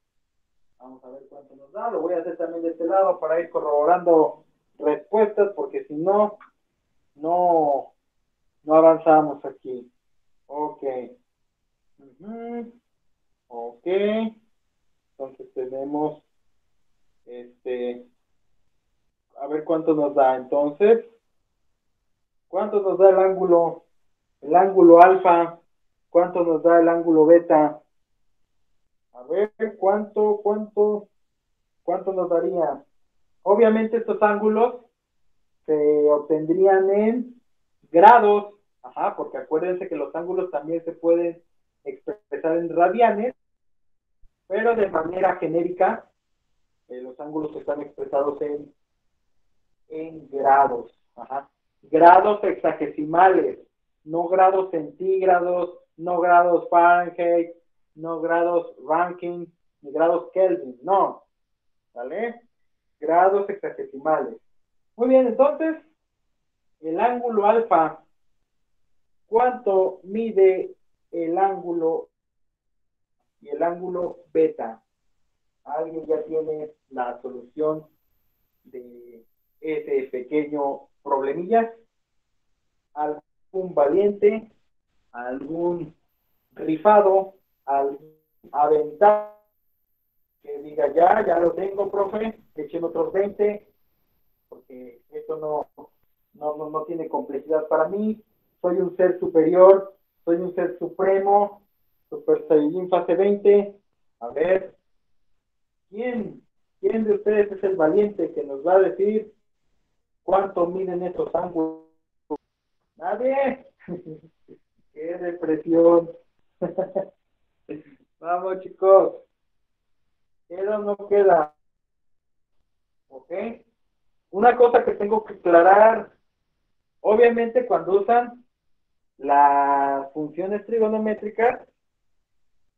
vamos a ver cuánto nos da. Lo voy a hacer también de este lado para ir corroborando respuestas, porque si no, no avanzamos aquí. Ok. Ok. Entonces tenemos, a ver cuánto nos da. Entonces, ¿cuánto nos da el ángulo alfa? ¿Cuánto nos da el ángulo beta? A ver, ¿cuánto nos daría? Obviamente estos ángulos se obtendrían en grados, ajá, porque acuérdense que los ángulos también se pueden expresar en radianes, pero de manera genérica, los ángulos están expresados en grados, ajá. Grados hexagesimales, no grados centígrados, no grados Fahrenheit, no grados Rankine, ni grados Kelvin, no, ¿vale? Grados hexagesimales. Muy bien, entonces, el ángulo alfa, ¿cuánto mide el ángulo y el ángulo beta? ¿Alguien ya tiene la solución de ese pequeño problemilla? ¿Algún valiente? ¿Algún rifado? ¿Algún aventado que diga ya lo tengo, profe, echen otros 20, porque esto no tiene complejidad para mí. Soy un ser superior, soy un ser supremo, Super Saiyajin fase 20. A ver, ¿quién de ustedes es el valiente que nos va a decir cuánto miden estos ángulos? ¿Nadie? ¡Qué depresión! Vamos, chicos. ¿Queda o no queda? ¿Ok? Una cosa que tengo que aclarar. Obviamente, cuando usan las funciones trigonométricas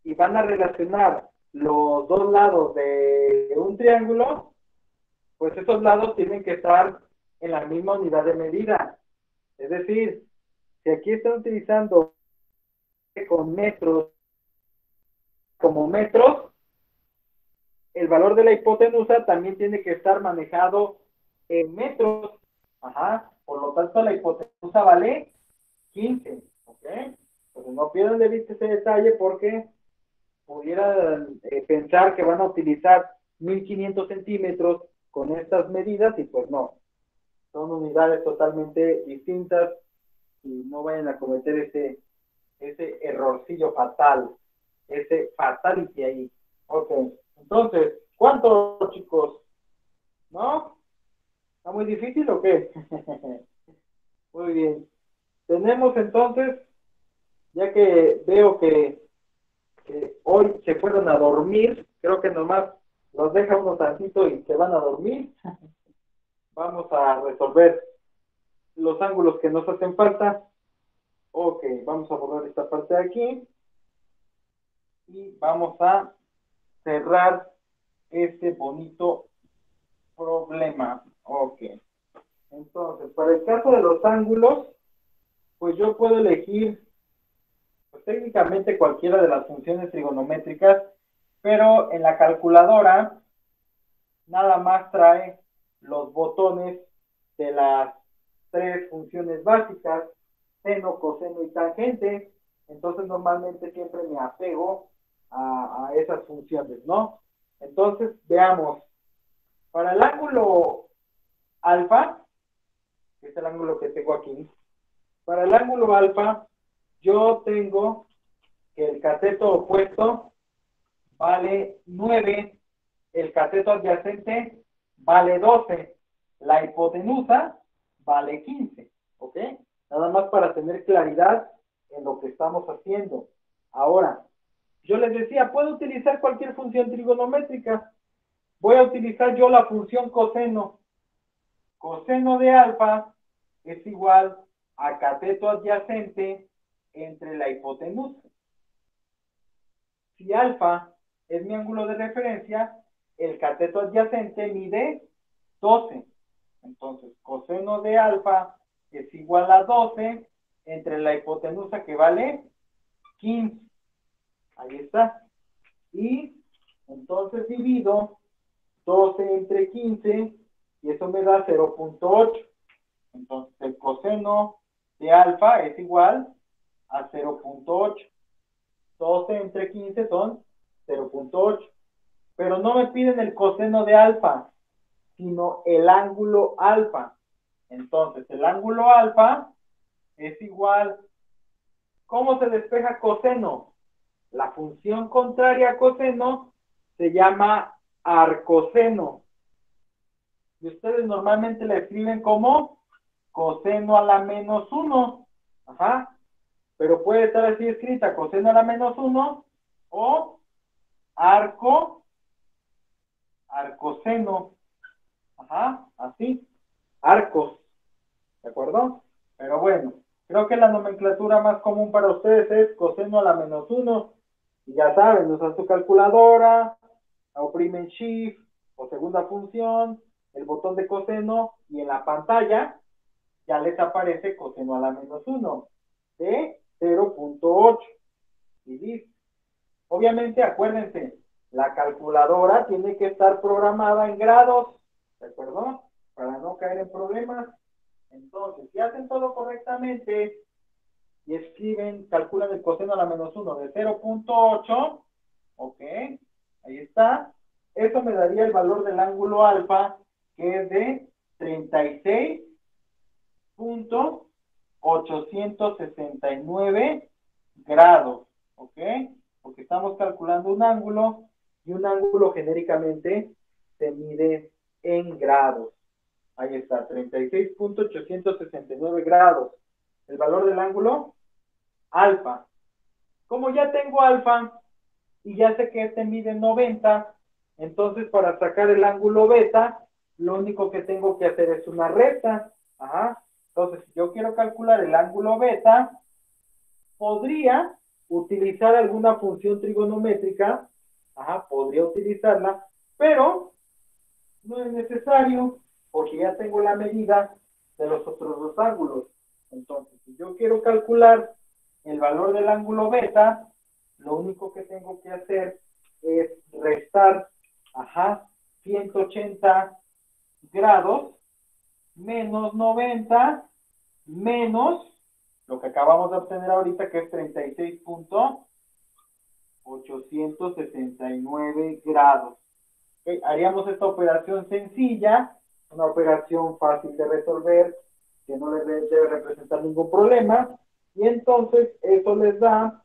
y van a relacionar los dos lados de un triángulo, pues esos lados tienen que estar en la misma unidad de medida. Es decir, si aquí están utilizando con metros como metros, el valor de la hipotenusa también tiene que estar manejado en metros. Ajá. Por lo tanto, la hipotenusa vale 15. ¿Ok? Pues no pierdan de vista ese detalle porque pudieran pensar que van a utilizar 1500 centímetros con estas medidas y pues no. Son unidades totalmente distintas y no vayan a cometer ese errorcillo fatal, ese fatality ahí. Ok, entonces, ¿cuántos, chicos? ¿No? ¿Está muy difícil o qué? Muy bien. Tenemos entonces, ya que veo que hoy se fueron a dormir, creo que nomás los deja uno tantito y se van a dormir. Vamos a resolver los ángulos que nos hacen falta. Ok, vamos a borrar esta parte de aquí. Y vamos a cerrar este bonito problema. Ok. Entonces, para el caso de los ángulos, pues yo puedo elegir pues, técnicamente cualquiera de las funciones trigonométricas, pero en la calculadora nada más trae los botones de las tres funciones básicas, seno, coseno y tangente. Entonces normalmente siempre me apego a esas funciones, ¿no? Entonces veamos, para el ángulo alfa, que es el ángulo que tengo aquí, para el ángulo alfa yo tengo que el cateto opuesto vale 9, el cateto adyacente vale 12, la hipotenusa vale 15, ¿ok? Nada más para tener claridad en lo que estamos haciendo. Ahora, yo les decía, puedo utilizar cualquier función trigonométrica. Voy a utilizar yo la función coseno. Coseno de alfa es igual a cateto adyacente entre la hipotenusa. Si alfa es mi ángulo de referencia, el cateto adyacente mide 12. Entonces, coseno de alfa es igual a 12 entre la hipotenusa que vale 15. Ahí está. Y entonces divido 12 entre 15 y eso me da 0.8. Entonces, el coseno de alfa es igual a 0.8. 12 entre 15 son 0.8. Pero no me piden el coseno de alfa, sino el ángulo alfa. Entonces, el ángulo alfa es igual. ¿Cómo se despeja coseno? La función contraria a coseno se llama arcoseno. Y ustedes normalmente la escriben como coseno a la menos 1. Ajá. Pero puede estar así escrita, coseno a la menos 1 o arcoseno. Ajá, así. Arcos. ¿De acuerdo? Pero bueno, creo que la nomenclatura más común para ustedes es coseno a la menos 1. Y ya saben, usan su calculadora, oprimen Shift o segunda función, el botón de coseno y en la pantalla ya les aparece coseno a la menos 1 de 0.8. Y listo. Obviamente, acuérdense, la calculadora tiene que estar programada en grados, ¿de acuerdo? Para no caer en problemas. Entonces, si hacen todo correctamente y escriben, calculan el coseno a la menos 1 de 0.8, ok, ahí está, eso me daría el valor del ángulo alfa, que es de 36.869 grados, ¿ok? Porque estamos calculando un ángulo, y un ángulo genéricamente se mide en grados. Ahí está, 36.869 grados. El valor del ángulo alfa. Como ya tengo alfa y ya sé que este mide 90, entonces para sacar el ángulo beta, lo único que tengo que hacer es una recta. Ajá. Entonces, si yo quiero calcular el ángulo beta, podría utilizar alguna función trigonométrica. Ajá, podría utilizarla, pero no es necesario, porque ya tengo la medida de los otros dos ángulos. Entonces, si yo quiero calcular el valor del ángulo beta, lo único que tengo que hacer es restar, 180 grados menos 90 menos lo que acabamos de obtener ahorita, que es 36.869 grados. Okay, haríamos esta operación sencilla, una operación fácil de resolver, que no debe representar ningún problema, y entonces eso les da,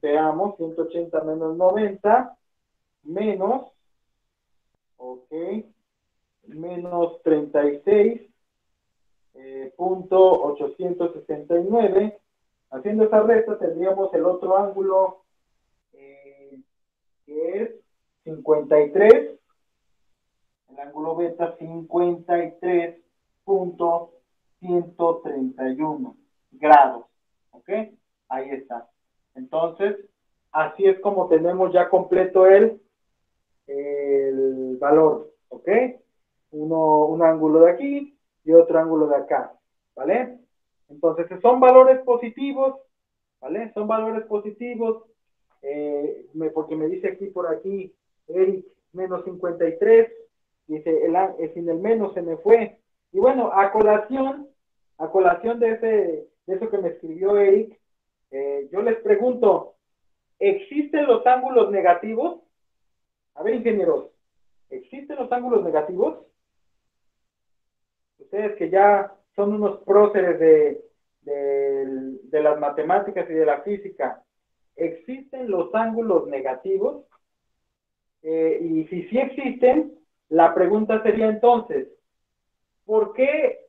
veamos, 180 menos 90, menos, ok, menos 36.869. Haciendo esa resta tendríamos el otro ángulo, que es 53, el ángulo beta 53.131 grados, ¿ok? Ahí está. Entonces, así es como tenemos ya completo el valor, ¿ok? Un ángulo de aquí y otro ángulo de acá, ¿vale? Entonces, son valores positivos, ¿vale? Son valores positivos, porque me dice aquí por aquí, Eric, menos 53, dice, sin el menos se me fue. Y bueno, a colación de eso que me escribió Eric, yo les pregunto, ¿existen los ángulos negativos? A ver, ingenieros, ¿existen los ángulos negativos? Ustedes que ya son unos próceres de las matemáticas y de la física, ¿existen los ángulos negativos? Y si sí existen, la pregunta sería entonces, ¿por qué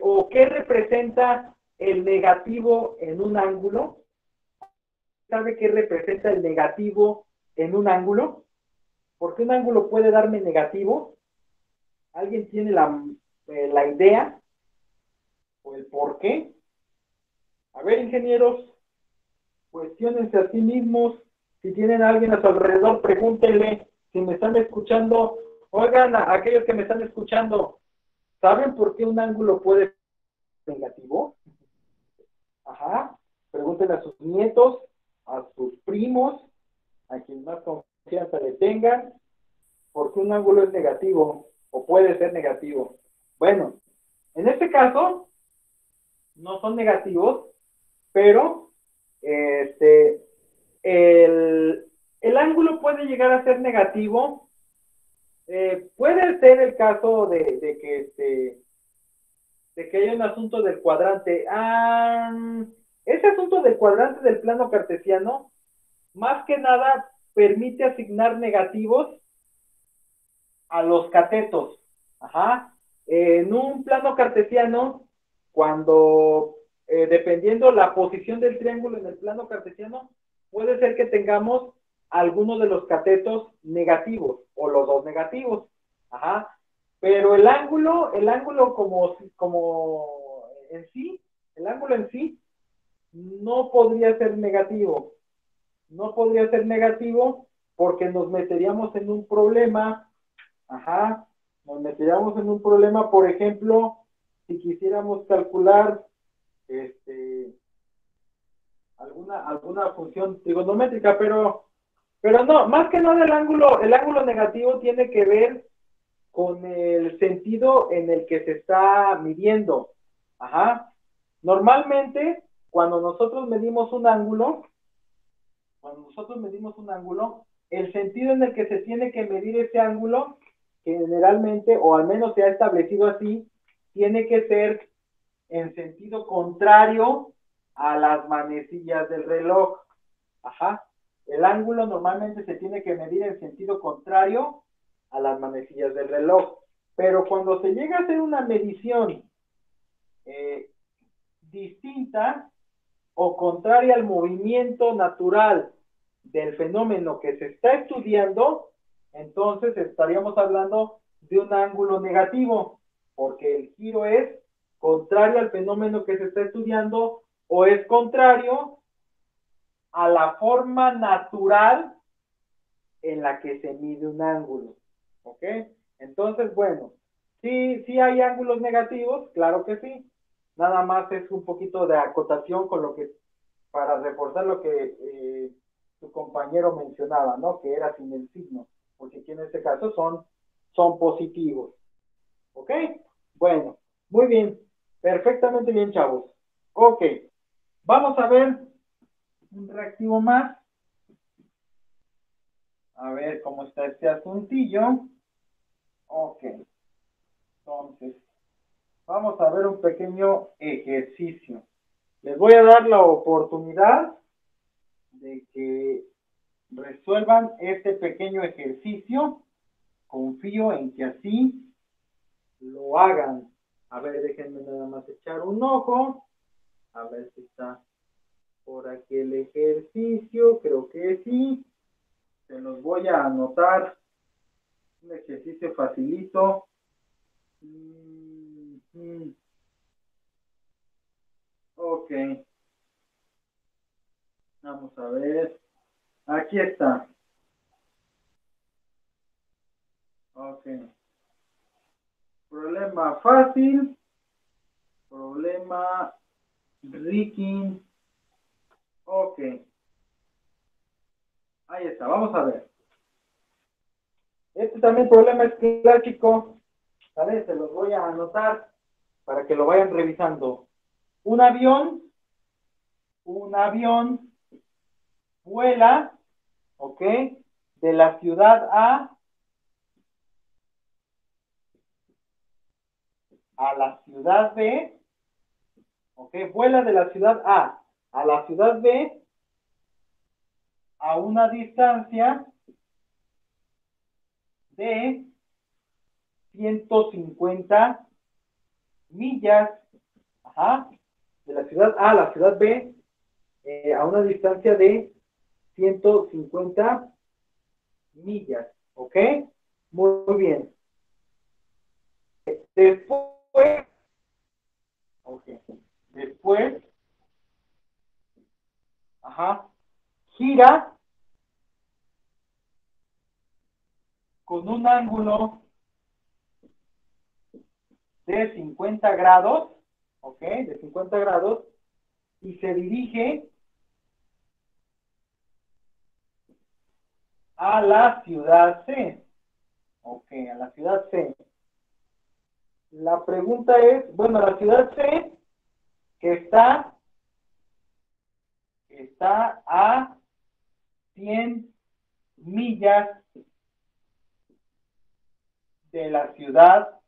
o qué representa el negativo en un ángulo? ¿Sabe qué representa el negativo en un ángulo? ¿Por qué un ángulo puede darme negativo? ¿Alguien tiene la idea o el por qué? A ver, ingenieros, cuestionense a sí mismos. Si tienen a alguien a su alrededor, pregúntenle. Si me están escuchando, oigan, a aquellos que me están escuchando, ¿saben por qué un ángulo puede ser negativo? Ajá. Pregúntenle a sus nietos, a sus primos, a quien más confianza le tengan, por qué un ángulo es negativo o puede ser negativo. Bueno, en este caso, no son negativos, pero el ángulo puede llegar a ser negativo. Puede ser el caso de que haya un asunto del cuadrante. Ese asunto del cuadrante del plano cartesiano, más que nada, permite asignar negativos a los catetos. Ajá. En un plano cartesiano, cuando, dependiendo la posición del triángulo en el plano cartesiano, puede ser que tengamos algunos de los catetos negativos o los dos negativos. Ajá. Pero el ángulo como en sí, el ángulo en sí no podría ser negativo. No podría ser negativo porque nos meteríamos en un problema. Ajá. Nos meteríamos en un problema, por ejemplo, si quisiéramos calcular alguna función trigonométrica, pero no, más que nada el ángulo negativo tiene que ver con el sentido en el que se está midiendo. Ajá. Normalmente, cuando nosotros medimos un ángulo, el sentido en el que se tiene que medir ese ángulo, generalmente, o al menos se ha establecido así, tiene que ser en sentido contrario a las manecillas del reloj. Ajá. El ángulo normalmente se tiene que medir en sentido contrario a las manecillas del reloj. Pero cuando se llega a hacer una medición distinta o contraria al movimiento natural del fenómeno que se está estudiando, entonces estaríamos hablando de un ángulo negativo, porque el giro es contrario al fenómeno que se está estudiando o es contrario a la forma natural en la que se mide un ángulo. ¿Ok? Entonces, bueno, sí hay ángulos negativos, claro que sí. Nada más es un poquito de acotación con lo que, para reforzar lo que tu compañero mencionaba, ¿no? Que era sin el signo, porque aquí en este caso son positivos. ¿Ok? Bueno, muy bien. Perfectamente bien, chavos. Ok. Vamos a ver un reactivo más. A ver cómo está este asuntillo. Ok. Entonces, vamos a ver un pequeño ejercicio. Les voy a dar la oportunidad de que resuelvan este pequeño ejercicio. Confío en que así lo hagan. A ver, déjenme nada más echar un ojo. A ver si está por aquí el ejercicio. Creo que sí. Se los voy a anotar. Un ejercicio facilito. Ok. Vamos a ver. Aquí está. Ok. Problema fácil. Problema Ricky. Ok. Ahí está. Vamos a ver. Este también problema es clásico. ¿Vale? Se los voy a anotar para que lo vayan revisando. Un avión vuela, ¿ok? De la ciudad a la ciudad B, ¿ok? Vuela de la ciudad a la ciudad B a una distancia de 150 millas, ajá, de la ciudad A a la ciudad B, a una distancia de 150 millas, ¿ok? Muy bien. Después, okay. Después, ajá, gira con un ángulo de 50 grados, ¿ok? De 50 grados, y se dirige a la ciudad C, ¿ok? A la ciudad C. La pregunta es, bueno, la ciudad C, que está a 100 millas de la ciudad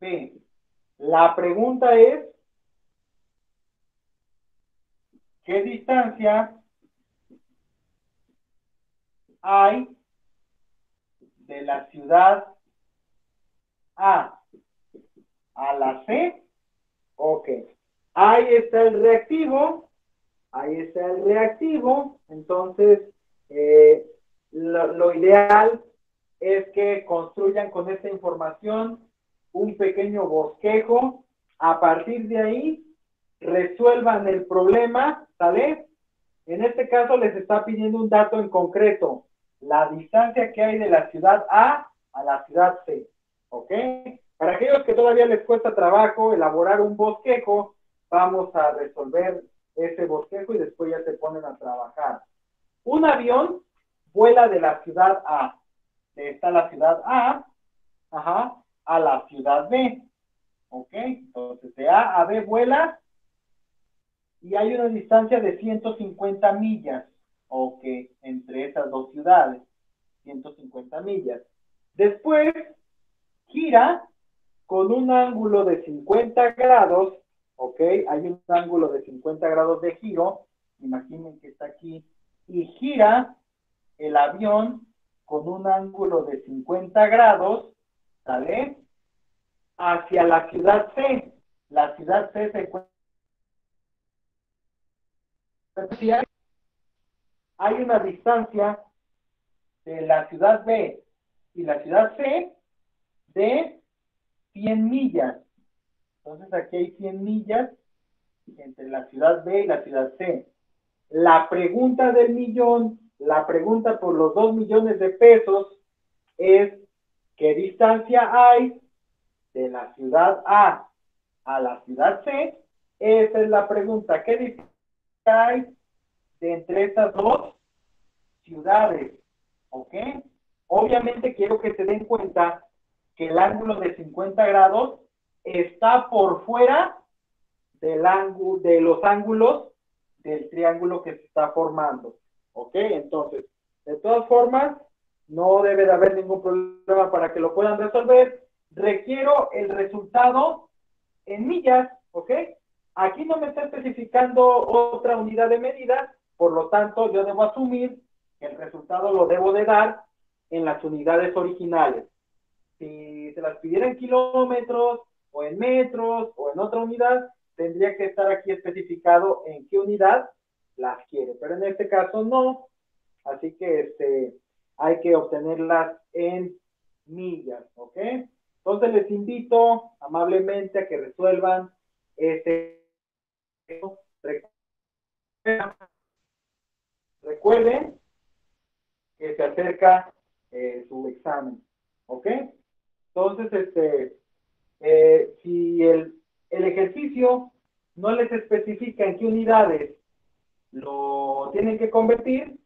B. La pregunta es, ¿qué distancia hay de la ciudad a la C? Ok. Ahí está el reactivo. Ahí está el reactivo. Entonces, lo ideal es que construyan con esta información un pequeño bosquejo. A partir de ahí, resuelvan el problema, ¿sale? En este caso les está pidiendo un dato en concreto, la distancia que hay de la ciudad A la ciudad C, ¿ok? Para aquellos que todavía les cuesta trabajo elaborar un bosquejo, vamos a resolver ese bosquejo y después ya se ponen a trabajar. Un avión vuela de la ciudad A, está la ciudad A, ajá, a la ciudad B, ¿ok? Entonces de A a B vuela y hay una distancia de 150 millas. Ok, entre esas dos ciudades, 150 millas. Después, gira con un ángulo de 50 grados, ok, hay un ángulo de 50 grados de giro, imaginen que está aquí, y gira el avión con un ángulo de 50 grados, ¿sale? Hacia la ciudad C. La ciudad C se encuentra. Hay una distancia de la ciudad B y la ciudad C de 100 millas. Entonces aquí hay 100 millas entre la ciudad B y la ciudad C. La pregunta del millón, la pregunta por los 2 millones de pesos es ¿qué distancia hay de la ciudad A a la ciudad C? Esa es la pregunta. ¿Qué distancia hay de entre estas dos ciudades? ¿Ok? Obviamente quiero que se den cuenta que el ángulo de 50 grados está por fuera del ángulo, de los ángulos del triángulo que se está formando. ¿Ok? Entonces, de todas formas, no debe de haber ningún problema para que lo puedan resolver. Requiero el resultado en millas, ¿ok? Aquí no me está especificando otra unidad de medida, por lo tanto, yo debo asumir que el resultado lo debo de dar en las unidades originales. Si se las pidiera en kilómetros, o en metros, o en otra unidad, tendría que estar aquí especificado en qué unidad las quiere, pero en este caso no, así que hay que obtenerlas en millas, ¿ok? Entonces les invito amablemente a que resuelvan este. Recuerden que se acerca su examen, ¿ok? Entonces, si el ejercicio no les especifica en qué unidades lo tienen que convertir,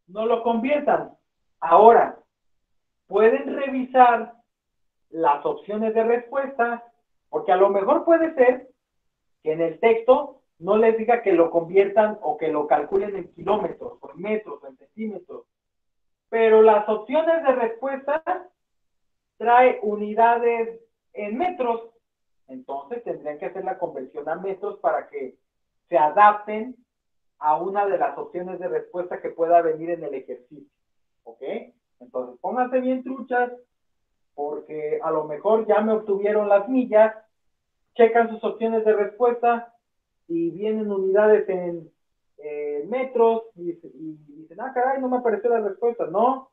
no lo conviertan. Ahora, pueden revisar las opciones de respuesta, porque a lo mejor puede ser que en el texto no les diga que lo conviertan o que lo calculen en kilómetros, o en metros, o en centímetros, pero las opciones de respuesta trae unidades en metros, entonces tendrían que hacer la conversión a metros para que se adapten a una de las opciones de respuesta que pueda venir en el ejercicio, ¿ok? Entonces pónganse bien truchas, porque a lo mejor ya me obtuvieron las millas, checan sus opciones de respuesta y vienen unidades en metros y dicen, ah, caray, no me apareció la respuesta. No,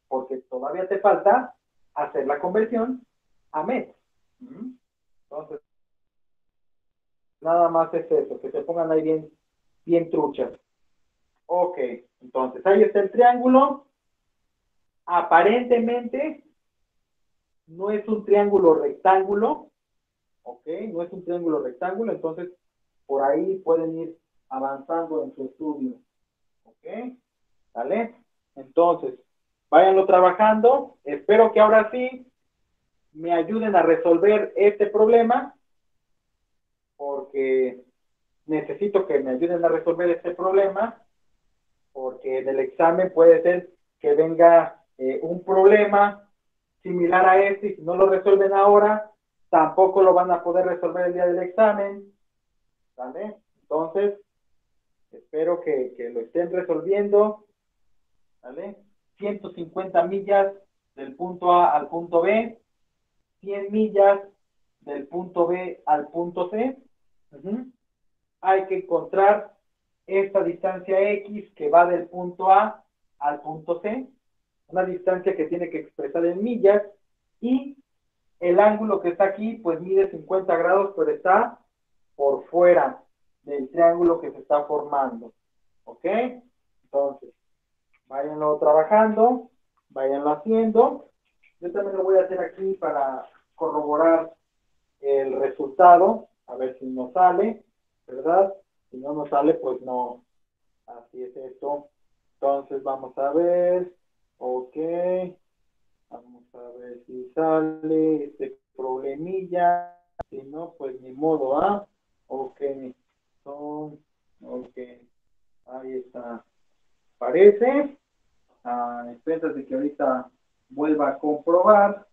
porque todavía te falta hacer la conversión a metros. Entonces, nada más es eso, que se pongan ahí bien, bien truchas. Ok, entonces ahí está el triángulo. Aparentemente no es un triángulo rectángulo, ok, no es un triángulo rectángulo, entonces por ahí pueden ir avanzando en su estudio, ok, ¿vale? Entonces, váyanlo trabajando, espero que ahora sí me ayuden a resolver este problema, porque necesito que me ayuden a resolver este problema, porque en el examen puede ser que venga un problema similar a este, y si no lo resuelven ahora, tampoco lo van a poder resolver el día del examen, ¿vale? Entonces, espero que lo estén resolviendo, ¿vale? 150 millas del punto A al punto B, 100 millas del punto B al punto C. Hay que encontrar esta distancia X que va del punto A al punto C, una distancia que tiene que expresar en millas, y el ángulo que está aquí, pues mide 50 grados, pero está por fuera del triángulo que se está formando. ¿Ok? Entonces, váyanlo trabajando, váyanlo haciendo. Yo también lo voy a hacer aquí para corroborar el resultado, a ver si nos sale, ¿verdad? Si no nos sale, pues no. Así es esto. Entonces, vamos a ver. Ok. Vamos a ver si sale este problemilla. Si no, pues ni modo, ¿ah? Ok. Ok. Ahí está. Parece. Espérate que ahorita vuelva a comprobar.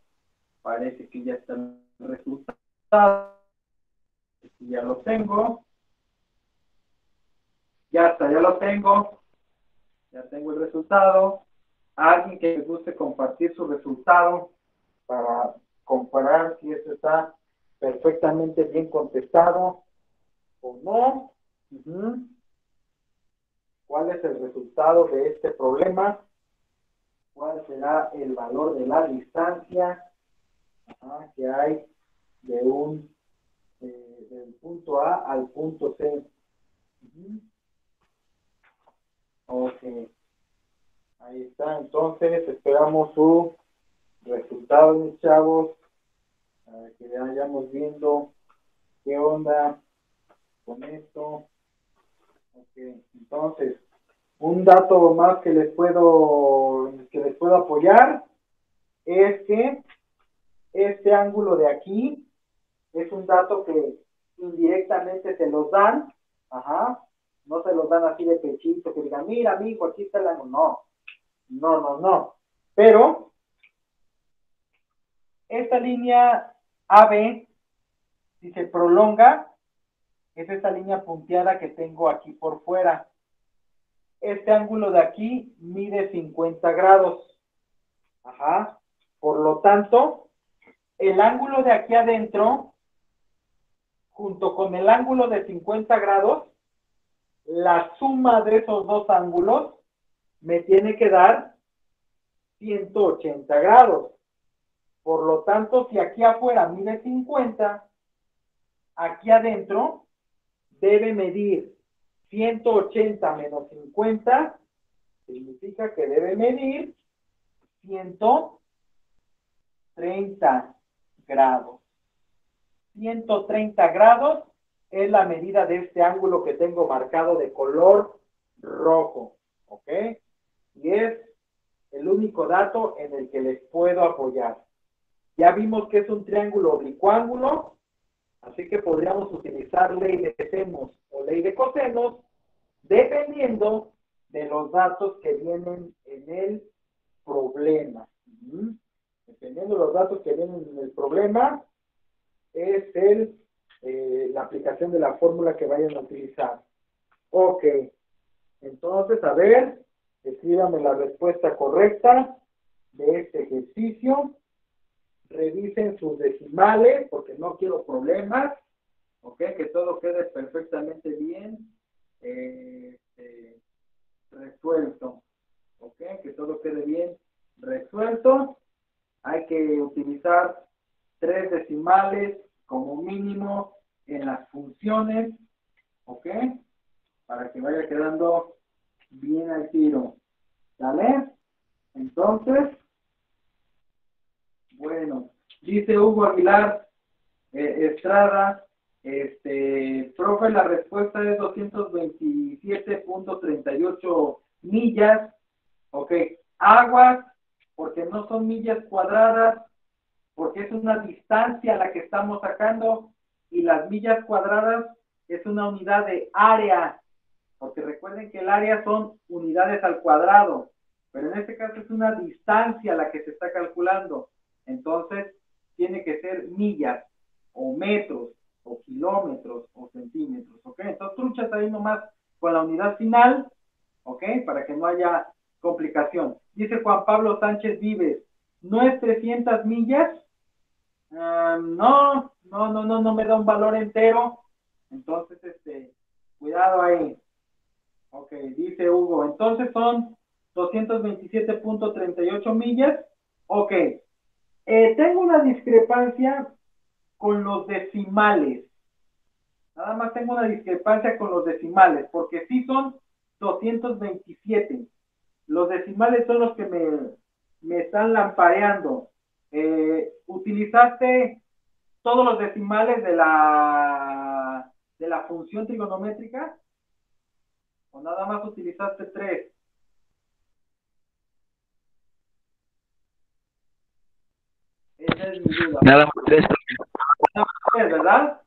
Parece que ya está el resultado. Ya lo tengo. Ya está, ya lo tengo. Ya tengo el resultado. Alguien que le guste compartir su resultado para comparar si esto está perfectamente bien contestado o no. ¿Cuál es el resultado de este problema? ¿Cuál será el valor de la distancia que hay de del punto A al punto C? Ok. Ahí está. Entonces, esperamos su resultado, mis chavos, para que vayamos viendo qué onda con esto. Ok. Entonces, un dato más que les puedo apoyar es que este ángulo de aquí es un dato que indirectamente se los dan, no se los dan así de pechito, que digan, mira, amigo, aquí está el ángulo, no, pero esta línea AB, si se prolonga, es esta línea punteada que tengo aquí por fuera. Este ángulo de aquí mide 50 grados, por lo tanto, el ángulo de aquí adentro, junto con el ángulo de 50 grados, la suma de esos dos ángulos me tiene que dar 180 grados. Por lo tanto, si aquí afuera mide 50, aquí adentro debe medir 180 menos 50, significa que debe medir 130 grados. 130 grados es la medida de este ángulo que tengo marcado de color rojo, ¿ok? Y es el único dato en el que les puedo apoyar. Ya vimos que es un triángulo oblicuángulo, así que podríamos utilizar ley de senos o ley de cosenos, dependiendo de los datos que vienen en el problema. Dependiendo de los datos que vienen en el problema, es la aplicación de la fórmula que vayan a utilizar. Ok, entonces, a ver, escríbame la respuesta correcta de este ejercicio. Revisen sus decimales, porque no quiero problemas. Ok, que todo quede perfectamente bien resuelto. Ok, que todo quede bien resuelto. Hay que utilizar 3 decimales como mínimo en las funciones, ¿ok? Para que vaya quedando bien al tiro, ¿sale? Entonces, bueno, dice Hugo Aguilar Estrada, profe, la respuesta es 227.38 millas, ¿ok? Aguas, porque no son millas cuadradas, porque es una distancia la que estamos sacando, y las millas cuadradas es una unidad de área, porque recuerden que el área son unidades al cuadrado, pero en este caso es una distancia la que se está calculando, entonces tiene que ser millas, o metros, o kilómetros, o centímetros, ¿ok? Entonces truchas ahí nomás con la unidad final, ¿ok? Para que no haya complicación. Dice Juan Pablo Sánchez Vives, ¿no es 300 millas? No me da un valor entero. Entonces, cuidado ahí. Ok, dice Hugo. Entonces son 227.38 millas. Ok. Tengo una discrepancia con los decimales. Nada más tengo una discrepancia con los decimales, porque sí son 227. Los decimales son los que me están lampareando. ¿Utilizaste todos los decimales de la función trigonométrica? ¿O nada más utilizaste 3? Esa es mi duda. Nada más 3. Nada más 3, ¿verdad?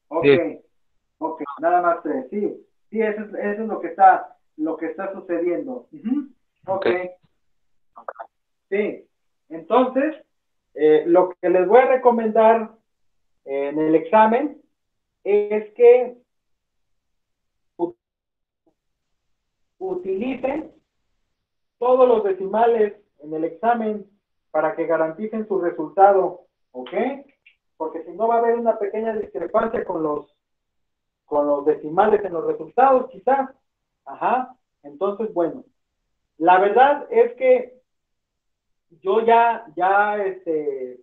Ok, Sí. ok, nada más 3, sí. Sí, eso es lo que está lo que está sucediendo. Ok. Ok. Sí. Entonces, lo que les voy a recomendar en el examen es que utilicen todos los decimales en el examen para que garanticen su resultado, ¿ok? Porque si no va a haber una pequeña discrepancia con los decimales en los resultados, quizás. Ajá. Entonces, bueno, la verdad es que yo ya sé,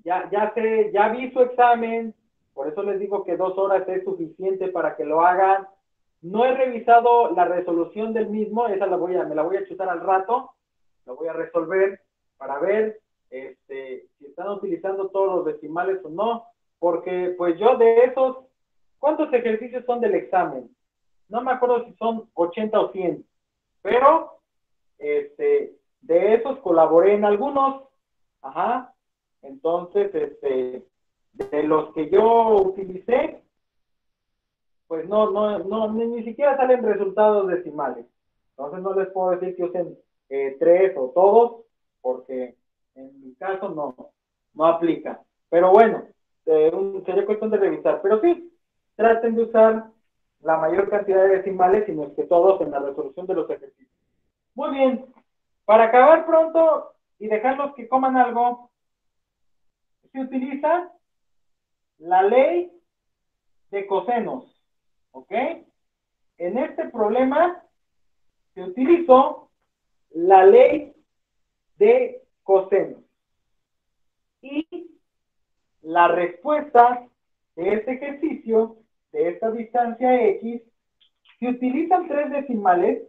ya vi su examen, por eso les digo que 2 horas es suficiente para que lo hagan. No he revisado la resolución del mismo, esa me la voy a chutar al rato, la voy a resolver para ver si están utilizando todos los decimales o no, porque pues yo de esos, ¿cuántos ejercicios son del examen? No me acuerdo si son 80 o 100, pero de esos colaboré en algunos, ajá, entonces, de los que yo utilicé, pues ni siquiera salen resultados decimales. Entonces no les puedo decir que usen 3 o todos, porque en mi caso no aplica. Pero bueno, sería cuestión de revisar. Pero sí, traten de usar la mayor cantidad de decimales, si no es que todos, en la resolución de los ejercicios. Muy bien, para acabar pronto y dejarlos que coman algo, se utiliza la ley de cosenos, ¿ok? En este problema se utilizó la ley de cosenos. Y la respuesta de este ejercicio, de esta distancia X, si utilizan tres decimales,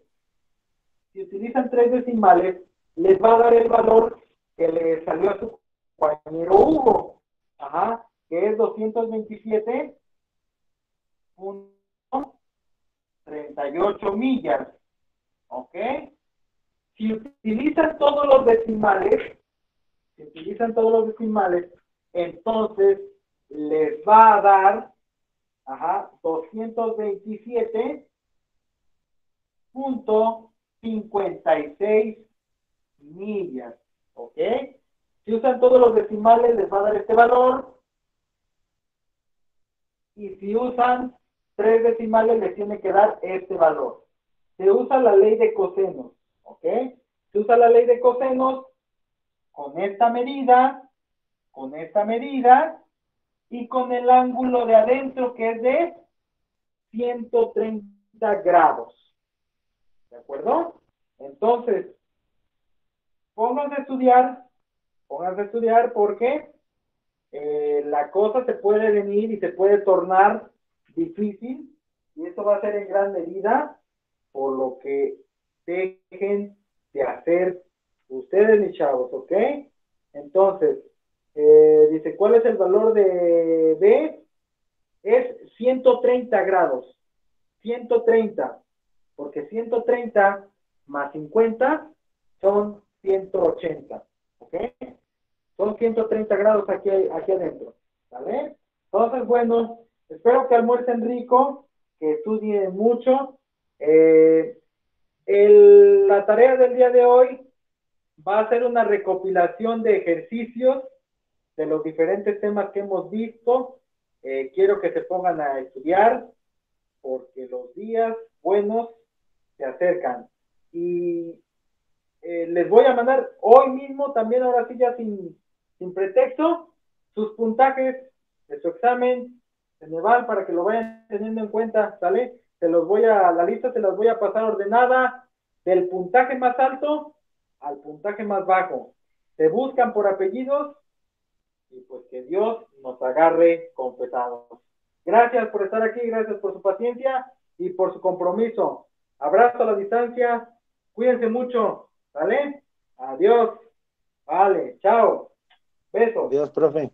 les va a dar el valor que le salió a su compañero Hugo, ajá, que es 227.38 millas, ¿ok? Si utilizan todos los decimales, entonces les va a dar, ajá, 227.56 millas, ¿ok? Si usan todos los decimales, les va a dar este valor. Y si usan 3 decimales, les tiene que dar este valor. Se usa la ley de cosenos, ¿ok? Se usa la ley de cosenos con esta medida, y con el ángulo de adentro, que es de 130 grados. ¿De acuerdo? Entonces, pónganse a estudiar porque la cosa se puede venir y se puede tornar difícil, y esto va a ser en gran medida por lo que dejen de hacer ustedes, mis chavos, ¿ok? Entonces, dice, ¿cuál es el valor de B? Es 130 grados, 130, porque 130 más 50 son 180, ¿ok? Son 130 grados aquí adentro, ¿vale? Entonces, bueno, espero que almuercen rico, que estudien mucho. La tarea del día de hoy va a ser una recopilación de ejercicios de los diferentes temas que hemos visto. Quiero que se pongan a estudiar porque los días buenos se acercan. Y les voy a mandar hoy mismo, también ahora sí ya sin pretexto, sus puntajes de su examen general para que lo vayan teniendo en cuenta, ¿sale? La lista se las voy a pasar ordenada del puntaje más alto al puntaje más bajo. Se buscan por apellidos y pues que Dios nos agarre confesados. Gracias por estar aquí, gracias por su paciencia y por su compromiso. Abrazo a la distancia, cuídense mucho, ¿vale? Adiós, vale, chao, besos. Adiós, profe.